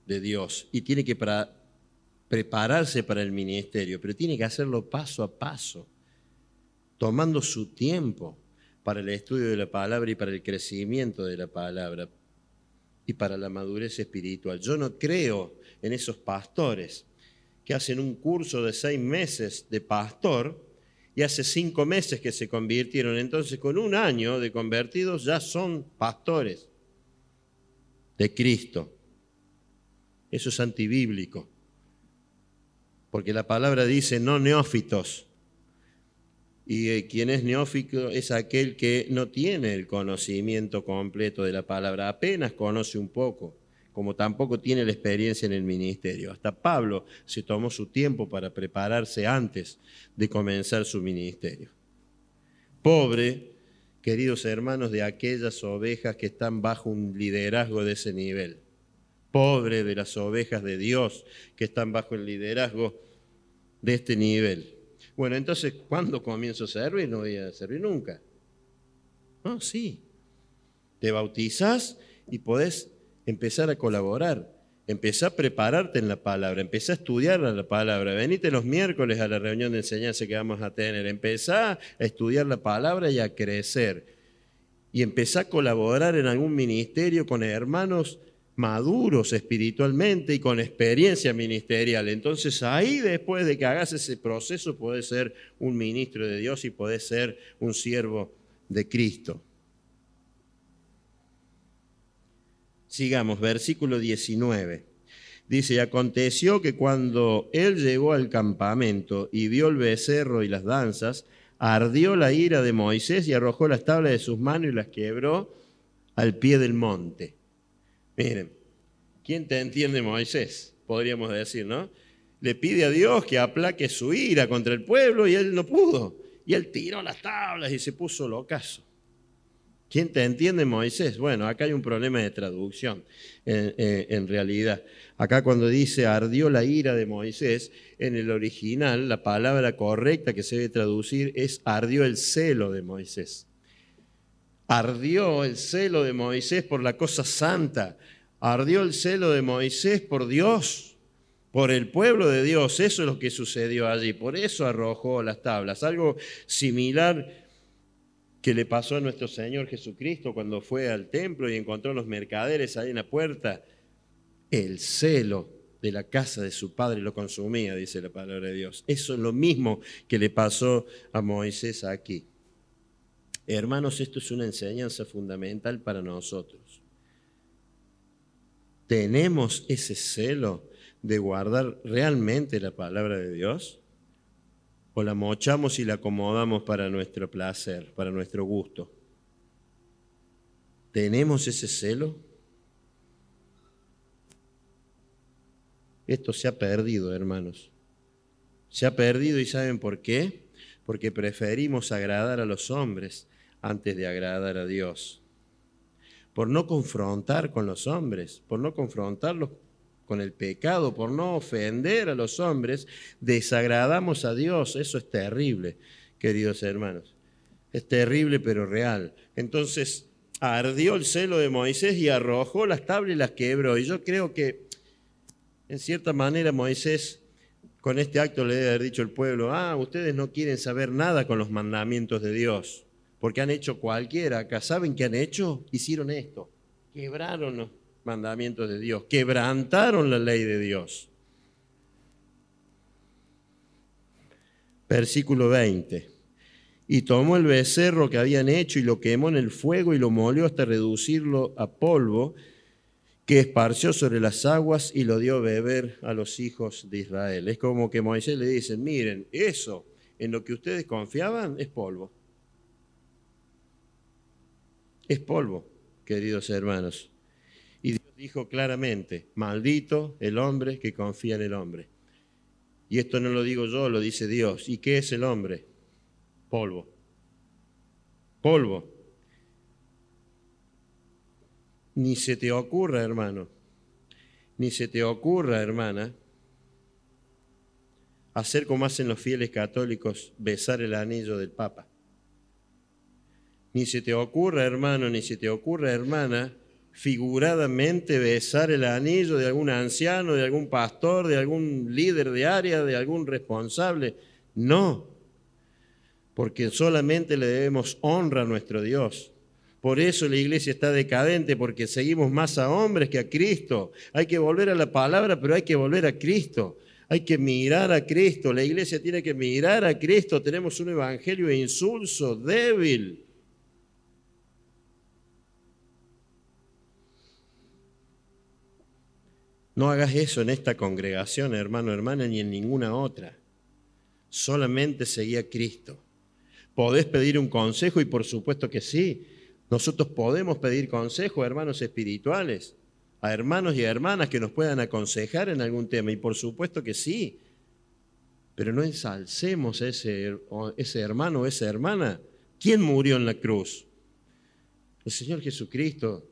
[SPEAKER 1] de Dios y tiene que prepararse para el ministerio, pero tiene que hacerlo paso a paso, tomando su tiempo para el estudio de la palabra y para el crecimiento de la palabra y para la madurez espiritual. Yo no creo en esos pastores que hacen un curso de 6 meses de pastor y hace 5 meses que se convirtieron. Entonces, con 1 año de convertidos ya son pastores de Cristo. Eso es antibíblico, porque la palabra dice no neófitos. Y quien es neófito es aquel que no tiene el conocimiento completo de la palabra, apenas conoce un poco, como tampoco tiene la experiencia en el ministerio. Hasta Pablo se tomó su tiempo para prepararse antes de comenzar su ministerio. Pobre, queridos hermanos, de aquellas ovejas que están bajo un liderazgo de ese nivel. Pobre de las ovejas de Dios que están bajo el liderazgo de este nivel. Bueno, entonces, ¿cuándo comienzo a servir? No voy a servir nunca. No, sí. Te bautizás y podés empezar a colaborar. Empezá a prepararte en la palabra, empezá a estudiar la palabra. Venite los miércoles a la reunión de enseñanza que vamos a tener. Empezá a estudiar la palabra y a crecer. Y empezá a colaborar en algún ministerio con hermanos maduros espiritualmente y con experiencia ministerial. Entonces ahí, después de que hagas ese proceso, podés ser un ministro de Dios y podés ser un siervo de Cristo. Sigamos, versículo 19. Dice: y aconteció que cuando él llegó al campamento y vio el becerro y las danzas, ardió la ira de Moisés y arrojó las tablas de sus manos y las quebró al pie del monte. Miren, ¿quién te entiende, Moisés? Podríamos decir, ¿no? Le pide a Dios que aplaque su ira contra el pueblo y él no pudo. Y él tiró las tablas y se puso locazo. ¿Quién te entiende, Moisés? Bueno, acá hay un problema de traducción, en realidad. Acá cuando dice ardió la ira de Moisés, en el original la palabra correcta que se debe traducir es ardió el celo de Moisés. Ardió el celo de Moisés por la cosa santa. Ardió el celo de Moisés por Dios, por el pueblo de Dios. Eso es lo que sucedió allí. Por eso arrojó las tablas. Algo similar que le pasó a nuestro Señor Jesucristo cuando fue al templo y encontró a los mercaderes ahí en la puerta. El celo de la casa de su padre lo consumía, dice la palabra de Dios. Eso es lo mismo que le pasó a Moisés aquí. Hermanos, esto es una enseñanza fundamental para nosotros. ¿Tenemos ese celo de guardar realmente la palabra de Dios? ¿O la mochamos y la acomodamos para nuestro placer, para nuestro gusto? ¿Tenemos ese celo? Esto se ha perdido, hermanos. Se ha perdido, ¿y saben por qué? Porque preferimos agradar a los hombres antes de agradar a Dios. Por no confrontar con los hombres, por no confrontarlos con el pecado, por no ofender a los hombres, desagradamos a Dios. Eso es terrible, queridos hermanos. Es terrible, pero real. Entonces, ardió el celo de Moisés y arrojó las tablas y las quebró. Y yo creo que, en cierta manera, Moisés, con este acto le debe haber dicho al pueblo: ustedes no quieren saber nada con los mandamientos de Dios, porque han hecho cualquiera acá. ¿Saben qué han hecho? Hicieron esto. Quebraron los mandamientos de Dios, quebrantaron la ley de Dios. Versículo 20. Y tomó el becerro que habían hecho y lo quemó en el fuego y lo molió hasta reducirlo a polvo, que esparció sobre las aguas y lo dio a beber a los hijos de Israel. Es como que Moisés le dice: miren, eso en lo que ustedes confiaban es polvo. Es polvo, queridos hermanos. Y Dios dijo claramente: maldito el hombre que confía en el hombre. Y esto no lo digo yo, lo dice Dios. ¿Y qué es el hombre? Polvo. Polvo. Ni se te ocurra, hermano, ni se te ocurra, hermana, hacer como hacen los fieles católicos, besar el anillo del Papa. Ni se te ocurra, hermano, ni se te ocurra, hermana, figuradamente besar el anillo de algún anciano, de algún pastor, de algún líder de área, de algún responsable. No, porque solamente le debemos honra a nuestro Dios. Por eso la iglesia está decadente, porque seguimos más a hombres que a Cristo. Hay que volver a la palabra, pero hay que volver a Cristo. Hay que mirar a Cristo. La iglesia tiene que mirar a Cristo. Tenemos un evangelio insulso, débil. No hagas eso en esta congregación, hermano, hermana, ni en ninguna otra. Solamente seguí a Cristo. ¿Podés pedir un consejo? Y por supuesto que sí. Nosotros podemos pedir consejo a hermanos espirituales, a hermanos y a hermanas que nos puedan aconsejar en algún tema. Y por supuesto que sí. Pero no ensalcemos a ese hermano o esa hermana. ¿Quién murió en la cruz? El Señor Jesucristo.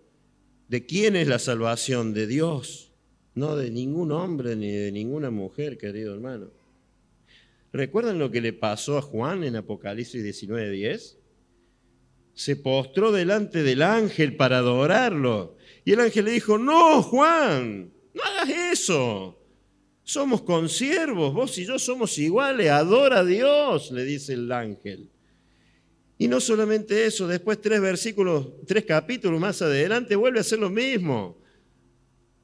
[SPEAKER 1] ¿De quién es la salvación? De Dios. No de ningún hombre ni de ninguna mujer, querido hermano. ¿Recuerdan lo que le pasó a Juan en Apocalipsis 19:10? Se postró delante del ángel para adorarlo. Y el ángel le dijo: no, Juan, no hagas eso. Somos consiervos, vos y yo somos iguales, adora a Dios, le dice el ángel. Y no solamente eso, después 3 capítulos más adelante vuelve a hacer lo mismo.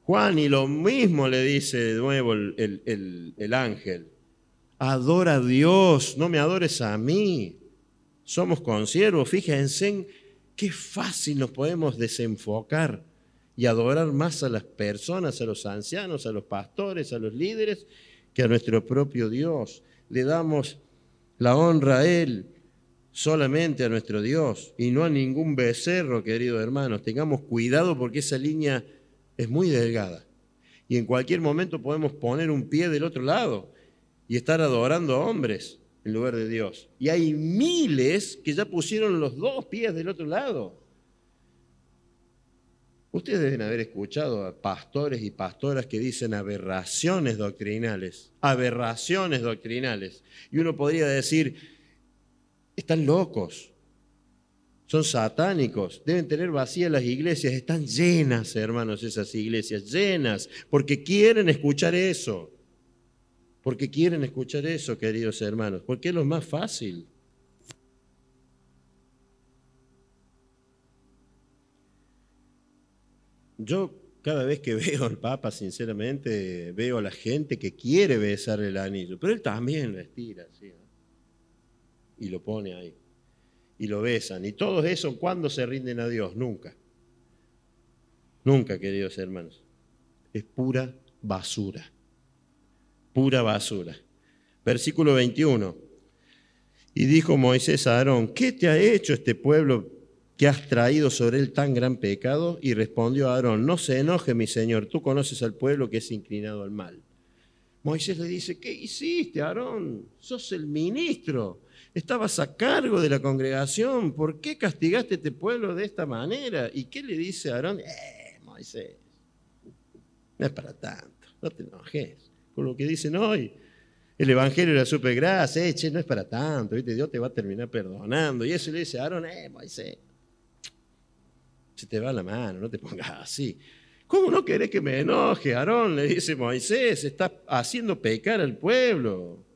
[SPEAKER 1] Juan, y lo mismo le dice de nuevo el ángel: adora a Dios, no me adores a mí. Somos consiervos. Fíjense en qué fácil nos podemos desenfocar y adorar más a las personas, a los ancianos, a los pastores, a los líderes, que a nuestro propio Dios. Le damos la honra a Él, solamente a nuestro Dios, y no a ningún becerro, queridos hermanos. Tengamos cuidado, porque esa línea es muy delgada. Y en cualquier momento podemos poner un pie del otro lado y estar adorando a hombres en lugar de Dios. Y hay miles que ya pusieron los dos pies del otro lado. Ustedes deben haber escuchado a pastores y pastoras que dicen aberraciones doctrinales. Aberraciones doctrinales. Y uno podría decir: están locos, son satánicos, deben tener vacías las iglesias. Están llenas, hermanos, esas iglesias, llenas, porque quieren escuchar eso. Porque quieren escuchar eso, queridos hermanos, porque es lo más fácil. Yo cada vez que veo al Papa, sinceramente, veo a la gente que quiere besar el anillo, pero él también lo estira así, ¿no? Y lo pone ahí. y lo besan. Y todo eso, ¿cuándo se rinden a Dios? Nunca. Nunca, queridos hermanos. Es pura basura. Pura basura. Versículo 21. Y dijo Moisés a Aarón, ¿qué te ha hecho este pueblo que has traído sobre él tan gran pecado? Y respondió Aarón, no se enoje mi señor, tú conoces al pueblo que es inclinado al mal. Moisés le dice, ¿qué hiciste, Aarón? Sos el ministro, estabas a cargo de la congregación, ¿por qué castigaste a este pueblo de esta manera? ¿Y qué le dice Aarón? Moisés, no es para tanto, no te enojes con lo que dicen hoy. El evangelio era súper grasa, no es para tanto, ¿viste? Dios te va a terminar perdonando. Y eso le dice a Aarón, Moisés, se te va la mano, no te pongas así. ¿Cómo no querés que me enoje, Aarón? Le dice Moisés, estás haciendo pecar al pueblo.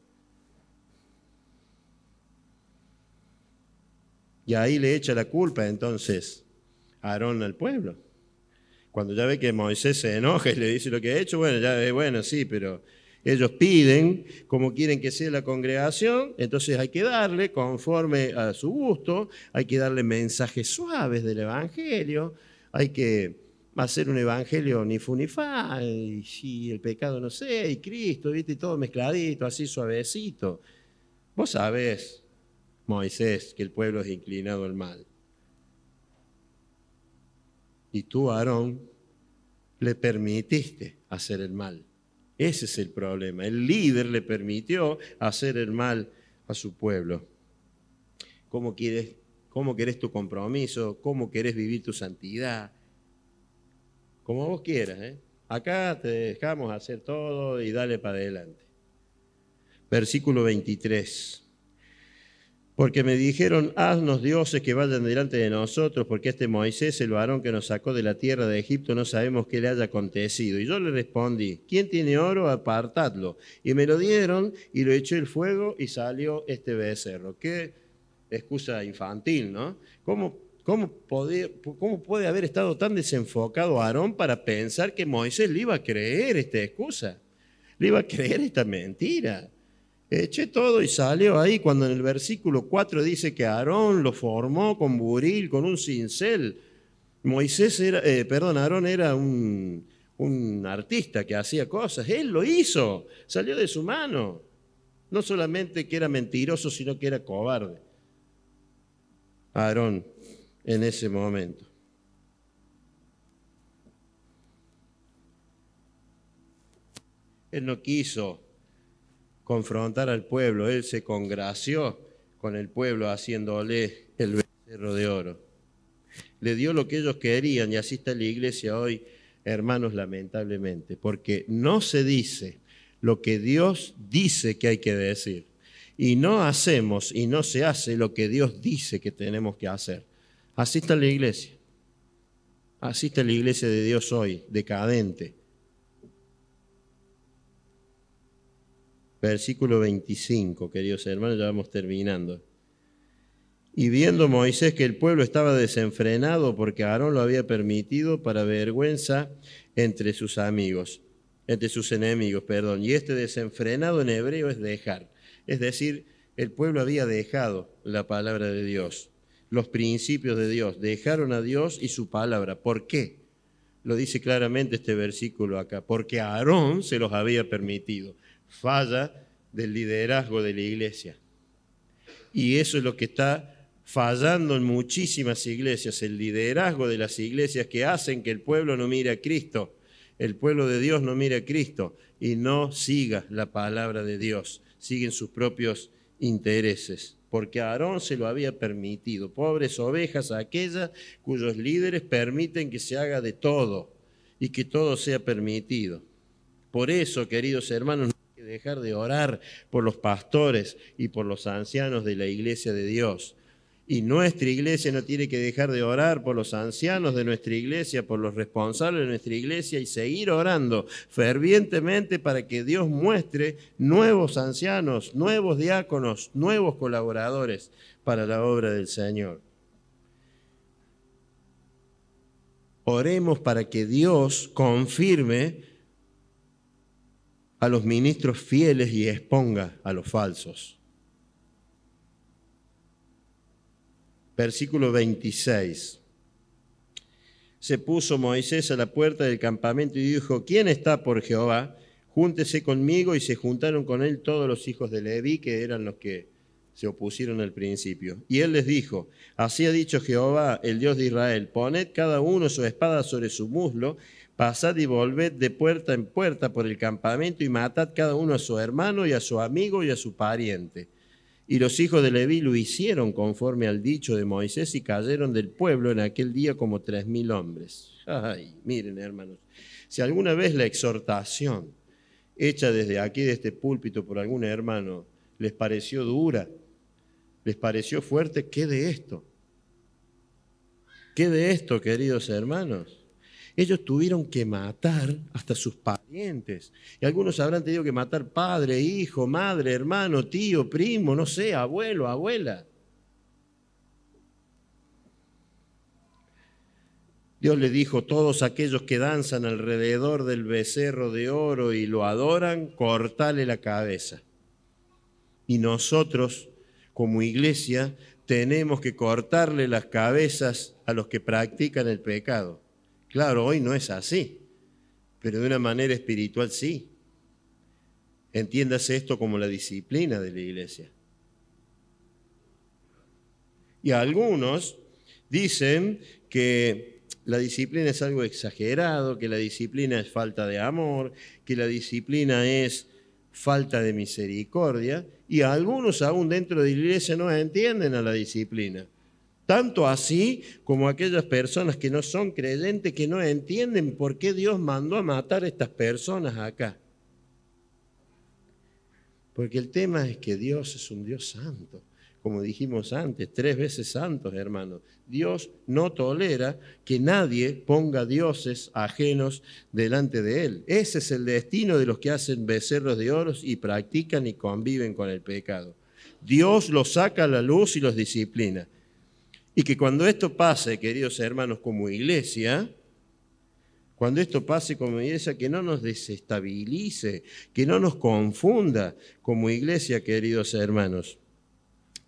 [SPEAKER 1] Y ahí le echa la culpa entonces Aarón al pueblo. Cuando ya ve que Moisés se enoja y le dice lo que ha hecho, bueno, ya ve, bueno, sí, pero ellos piden como quieren que sea la congregación, entonces hay que darle conforme a su gusto, hay que darle mensajes suaves del evangelio, hay que hacer un evangelio ni fu ni fa, y el pecado no sé, y Cristo, ¿viste? Y todo mezcladito, así suavecito. Vos sabés, Moisés, que el pueblo es inclinado al mal. Y tú, Aarón, le permitiste hacer el mal. Ese es el problema. El líder le permitió hacer el mal a su pueblo. ¿Cómo querés tu compromiso? ¿Cómo querés vivir tu santidad? Como vos quieras, ¿eh? Acá te dejamos hacer todo y dale para adelante. Versículo 23. Porque me dijeron, haznos dioses que vayan delante de nosotros, porque este Moisés, el varón que nos sacó de la tierra de Egipto, no sabemos qué le haya acontecido. Y yo le respondí, ¿quién tiene oro? Apartadlo. Y me lo dieron y lo eché el fuego y salió este becerro. Qué excusa infantil, ¿no? ¿Cómo puede haber estado tan desenfocado Aarón para pensar que Moisés le iba a creer esta excusa? Le iba a creer esta mentira. Eché todo y salió ahí cuando en el versículo 4 dice que Aarón lo formó con buril, con un cincel. Aarón era un artista que hacía cosas. Él lo hizo, salió de su mano. No solamente que era mentiroso, sino que era cobarde. Aarón en ese momento. Él no quiso confrontar al pueblo, él se congració con el pueblo haciéndole el becerro de oro. Le dio lo que ellos querían y así está la iglesia hoy, hermanos, lamentablemente, porque no se dice lo que Dios dice que hay que decir y no hacemos y no se hace lo que Dios dice que tenemos que hacer. Así está la iglesia. Así está la iglesia de Dios hoy, decadente. Versículo 25, queridos hermanos, ya vamos terminando. Y viendo Moisés que el pueblo estaba desenfrenado porque Aarón lo había permitido para vergüenza entre sus enemigos, y este desenfrenado en hebreo es dejar. Es decir, el pueblo había dejado la palabra de Dios, los principios de Dios, dejaron a Dios y su palabra. ¿Por qué? Lo dice claramente este versículo acá, porque Aarón se los había permitido. Falla del liderazgo de la iglesia. Y eso es lo que está fallando en muchísimas iglesias, el liderazgo de las iglesias que hacen que el pueblo no mire a Cristo, el pueblo de Dios no mire a Cristo y no siga la palabra de Dios, siguen sus propios intereses, porque a Aarón se lo había permitido. Pobres ovejas aquellas cuyos líderes permiten que se haga de todo y que todo sea permitido. Por eso, queridos hermanos, no hay que dejar de orar por los pastores y por los ancianos de la iglesia de Dios. Y nuestra iglesia no tiene que dejar de orar por los ancianos de nuestra iglesia, por los responsables de nuestra iglesia y seguir orando fervientemente para que Dios muestre nuevos ancianos, nuevos diáconos, nuevos colaboradores para la obra del Señor. Oremos para que Dios confirme a los ministros fieles y exponga a los falsos. Versículo 26. Se puso Moisés a la puerta del campamento y dijo: ¿Quién está por Jehová? Júntese conmigo. Y se juntaron con él todos los hijos de Leví, que eran los que se opusieron al principio. Y él les dijo: así ha dicho Jehová, el Dios de Israel: poned cada uno su espada sobre su muslo, pasad y volved de puerta en puerta por el campamento y matad cada uno a su hermano y a su amigo y a su pariente. Y los hijos de Leví lo hicieron conforme al dicho de Moisés, y cayeron del pueblo en aquel día como 3.000 hombres. Ay, miren, hermanos, si alguna vez la exhortación hecha desde aquí, de este púlpito, por algún hermano, les pareció dura, les pareció fuerte, ¿qué de esto? ¿Qué de esto, queridos hermanos? Ellos tuvieron que matar hasta sus parientes. Y algunos habrán tenido que matar padre, hijo, madre, hermano, tío, primo, no sé, abuelo, abuela. Dios le dijo: todos aquellos que danzan alrededor del becerro de oro y lo adoran, cortale la cabeza. Y nosotros, como iglesia, tenemos que cortarle las cabezas a los que practican el pecado. Claro, hoy no es así, pero de una manera espiritual sí. Entiéndase esto como la disciplina de la iglesia. Y algunos dicen que la disciplina es algo exagerado, que la disciplina es falta de amor, que la disciplina es falta de misericordia, y algunos aún dentro de la iglesia no entienden a la disciplina. Tanto así como aquellas personas que no son creyentes, que no entienden por qué Dios mandó a matar a estas personas acá. Porque el tema es que Dios es un Dios santo. Como dijimos antes, 3 veces santos, hermanos. Dios no tolera que nadie ponga dioses ajenos delante de Él. Ese es el destino de los que hacen becerros de oro y practican y conviven con el pecado. Dios los saca a la luz y los disciplina. Y que cuando esto pase, queridos hermanos, como iglesia, cuando esto pase como iglesia, que no nos desestabilice, que no nos confunda como iglesia, queridos hermanos.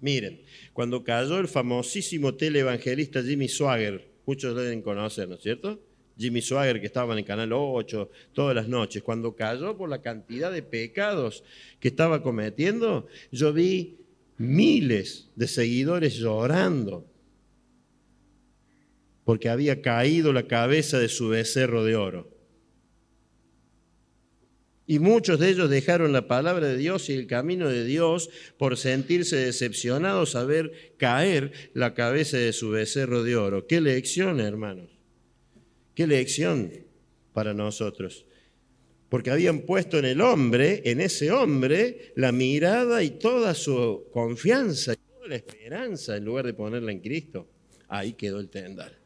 [SPEAKER 1] Miren, cuando cayó el famosísimo televangelista Jimmy Swaggart, muchos lo deben conocer, ¿no es cierto? Jimmy Swaggart, que estaba en el Canal 8 todas las noches, cuando cayó por la cantidad de pecados que estaba cometiendo, yo vi miles de seguidores llorando porque había caído la cabeza de su becerro de oro. Y muchos de ellos dejaron la palabra de Dios y el camino de Dios por sentirse decepcionados a ver caer la cabeza de su becerro de oro. ¡Qué lección, hermanos! ¡Qué lección para nosotros! Porque habían puesto en el hombre, en ese hombre, la mirada y toda su confianza y toda la esperanza en lugar de ponerla en Cristo. Ahí quedó el tendal.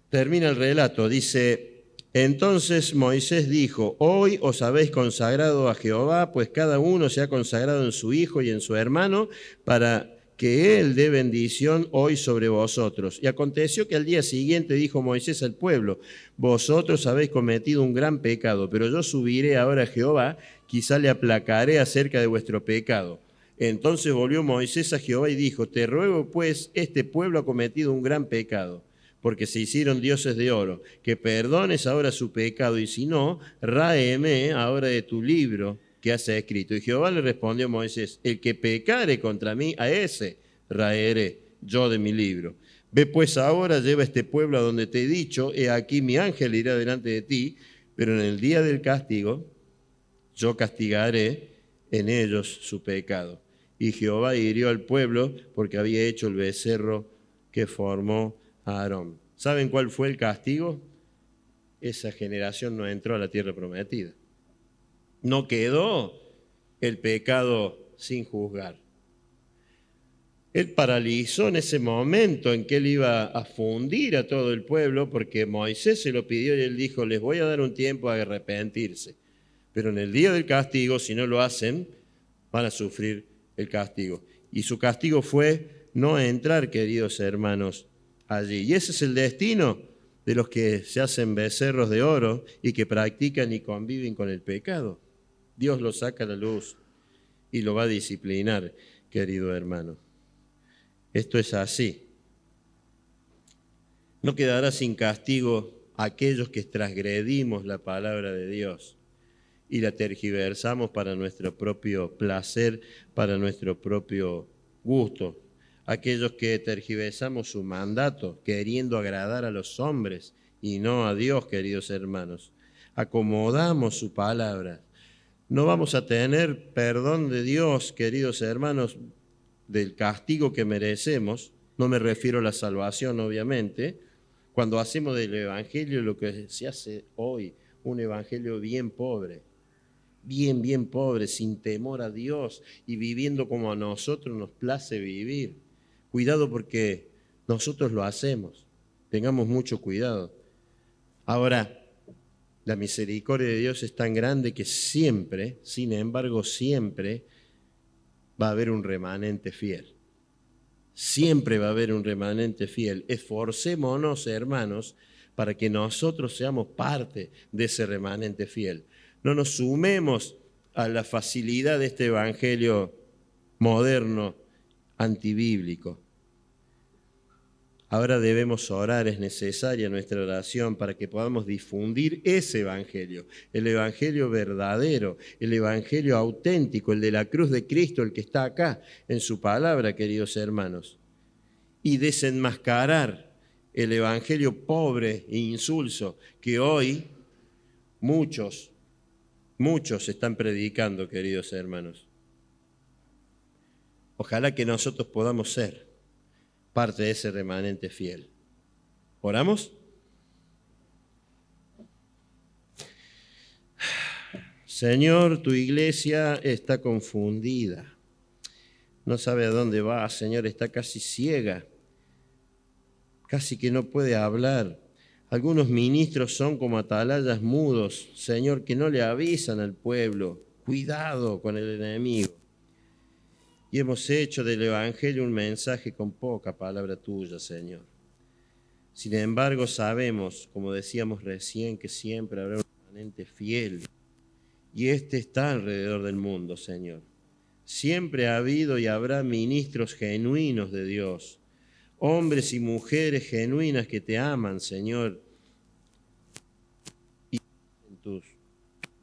[SPEAKER 1] Termina el relato, dice: entonces Moisés dijo: hoy os habéis consagrado a Jehová, pues cada uno se ha consagrado en su hijo y en su hermano, para que él dé bendición hoy sobre vosotros. Y aconteció que al día siguiente dijo Moisés al pueblo: vosotros habéis cometido un gran pecado, pero yo subiré ahora a Jehová, quizá le aplacaré acerca de vuestro pecado. Entonces volvió Moisés a Jehová y dijo: te ruego pues, este pueblo ha cometido un gran pecado, porque se hicieron dioses de oro, que perdones ahora su pecado, y si no, ráeme ahora de tu libro que has escrito. Y Jehová le respondió a Moisés: el que pecare contra mí, a ese raeré yo de mi libro. Ve pues ahora, lleva este pueblo a donde te he dicho, he aquí mi ángel irá delante de ti, pero en el día del castigo yo castigaré en ellos su pecado. Y Jehová hirió al pueblo porque había hecho el becerro que formó a Aarón. ¿Saben cuál fue el castigo? Esa generación no entró a la tierra prometida. No quedó el pecado sin juzgar. Él paralizó en ese momento en que él iba a fundir a todo el pueblo, porque Moisés se lo pidió y él dijo: les voy a dar un tiempo a arrepentirse. Pero en el día del castigo, si no lo hacen, van a sufrir el castigo. Y su castigo fue no entrar, queridos hermanos, allí. Y ese es el destino de los que se hacen becerros de oro y que practican y conviven con el pecado. Dios lo saca a la luz y lo va a disciplinar, querido hermano. Esto es así. No quedará sin castigo aquellos que transgredimos la palabra de Dios y la tergiversamos para nuestro propio placer, para nuestro propio gusto. Aquellos que tergiversamos su mandato, queriendo agradar a los hombres y no a Dios, queridos hermanos. Acomodamos su palabra. No vamos a tener perdón de Dios, queridos hermanos, del castigo que merecemos. No me refiero a la salvación, obviamente. Cuando hacemos del Evangelio lo que se hace hoy, un Evangelio bien pobre, bien pobre, sin temor a Dios y viviendo como a nosotros nos place vivir. Cuidado porque nosotros lo hacemos. Tengamos mucho cuidado. Ahora, la misericordia de Dios es tan grande que siempre, sin embargo, siempre va a haber un remanente fiel. Siempre va a haber un remanente fiel. Esforcémonos, hermanos, para que nosotros seamos parte de ese remanente fiel. No nos sumemos a la facilidad de este evangelio moderno, antibíblico. Ahora debemos orar, es necesaria nuestra oración para que podamos difundir ese evangelio, el evangelio verdadero, el evangelio auténtico, el de la cruz de Cristo, el que está acá en su palabra, queridos hermanos, y desenmascarar el evangelio pobre e insulso que hoy muchos están predicando, queridos hermanos. Ojalá que nosotros podamos ser parte de ese remanente fiel. ¿Oramos? Señor, tu iglesia está confundida. No sabe a dónde va, Señor, está casi ciega. Casi que no puede hablar. Algunos ministros son como atalayas mudos, Señor, que no le avisan al pueblo. Cuidado con el enemigo. Y hemos hecho del Evangelio un mensaje con poca palabra tuya, Señor. Sin embargo, sabemos, como decíamos recién, que siempre habrá un remanente fiel. Y este está alrededor del mundo, Señor. Siempre ha habido y habrá ministros genuinos de Dios, hombres y mujeres genuinas que te aman, Señor, y en tus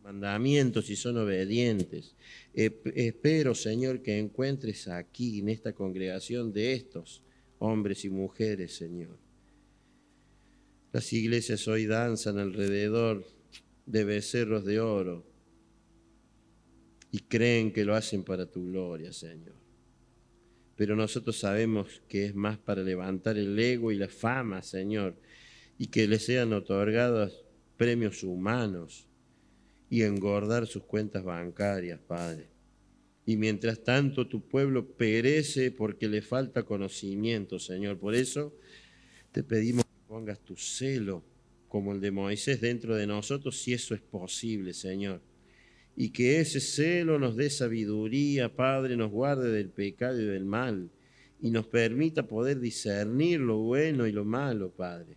[SPEAKER 1] mandamientos y son obedientes. Espero, Señor, que encuentres aquí, en esta congregación, de estos hombres y mujeres, Señor. Las iglesias hoy danzan alrededor de becerros de oro y creen que lo hacen para tu gloria, Señor. Pero nosotros sabemos que es más para levantar el ego y la fama, Señor, y que les sean otorgados premios humanos y engordar sus cuentas bancarias, Padre. Y mientras tanto tu pueblo perece porque le falta conocimiento, Señor. Por eso te pedimos que pongas tu celo como el de Moisés dentro de nosotros, si eso es posible, Señor. Y que ese celo nos dé sabiduría, Padre, nos guarde del pecado y del mal, y nos permita poder discernir lo bueno y lo malo, Padre.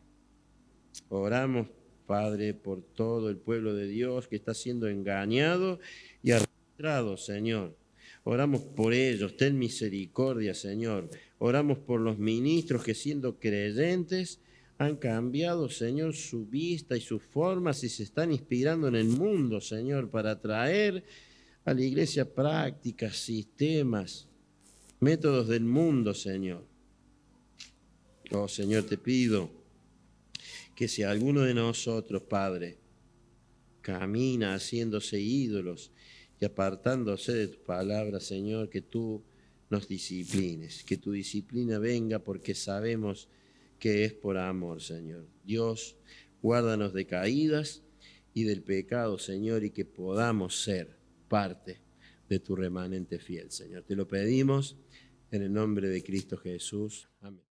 [SPEAKER 1] Oramos, Padre, por todo el pueblo de Dios que está siendo engañado y arrastrado, Señor. Oramos por ellos, ten misericordia, Señor. Oramos por los ministros que siendo creyentes han cambiado, Señor, su vista y sus formas y se están inspirando en el mundo, Señor, para traer a la iglesia prácticas, sistemas, métodos del mundo, Señor. Oh, Señor, te pido que si alguno de nosotros, Padre, camina haciéndose ídolos y apartándose de tu palabra, Señor, que tú nos disciplines, que tu disciplina venga porque sabemos que es por amor, Señor. Dios, guárdanos de caídas y del pecado, Señor, y que podamos ser parte de tu remanente fiel, Señor. Te lo pedimos en el nombre de Cristo Jesús. Amén.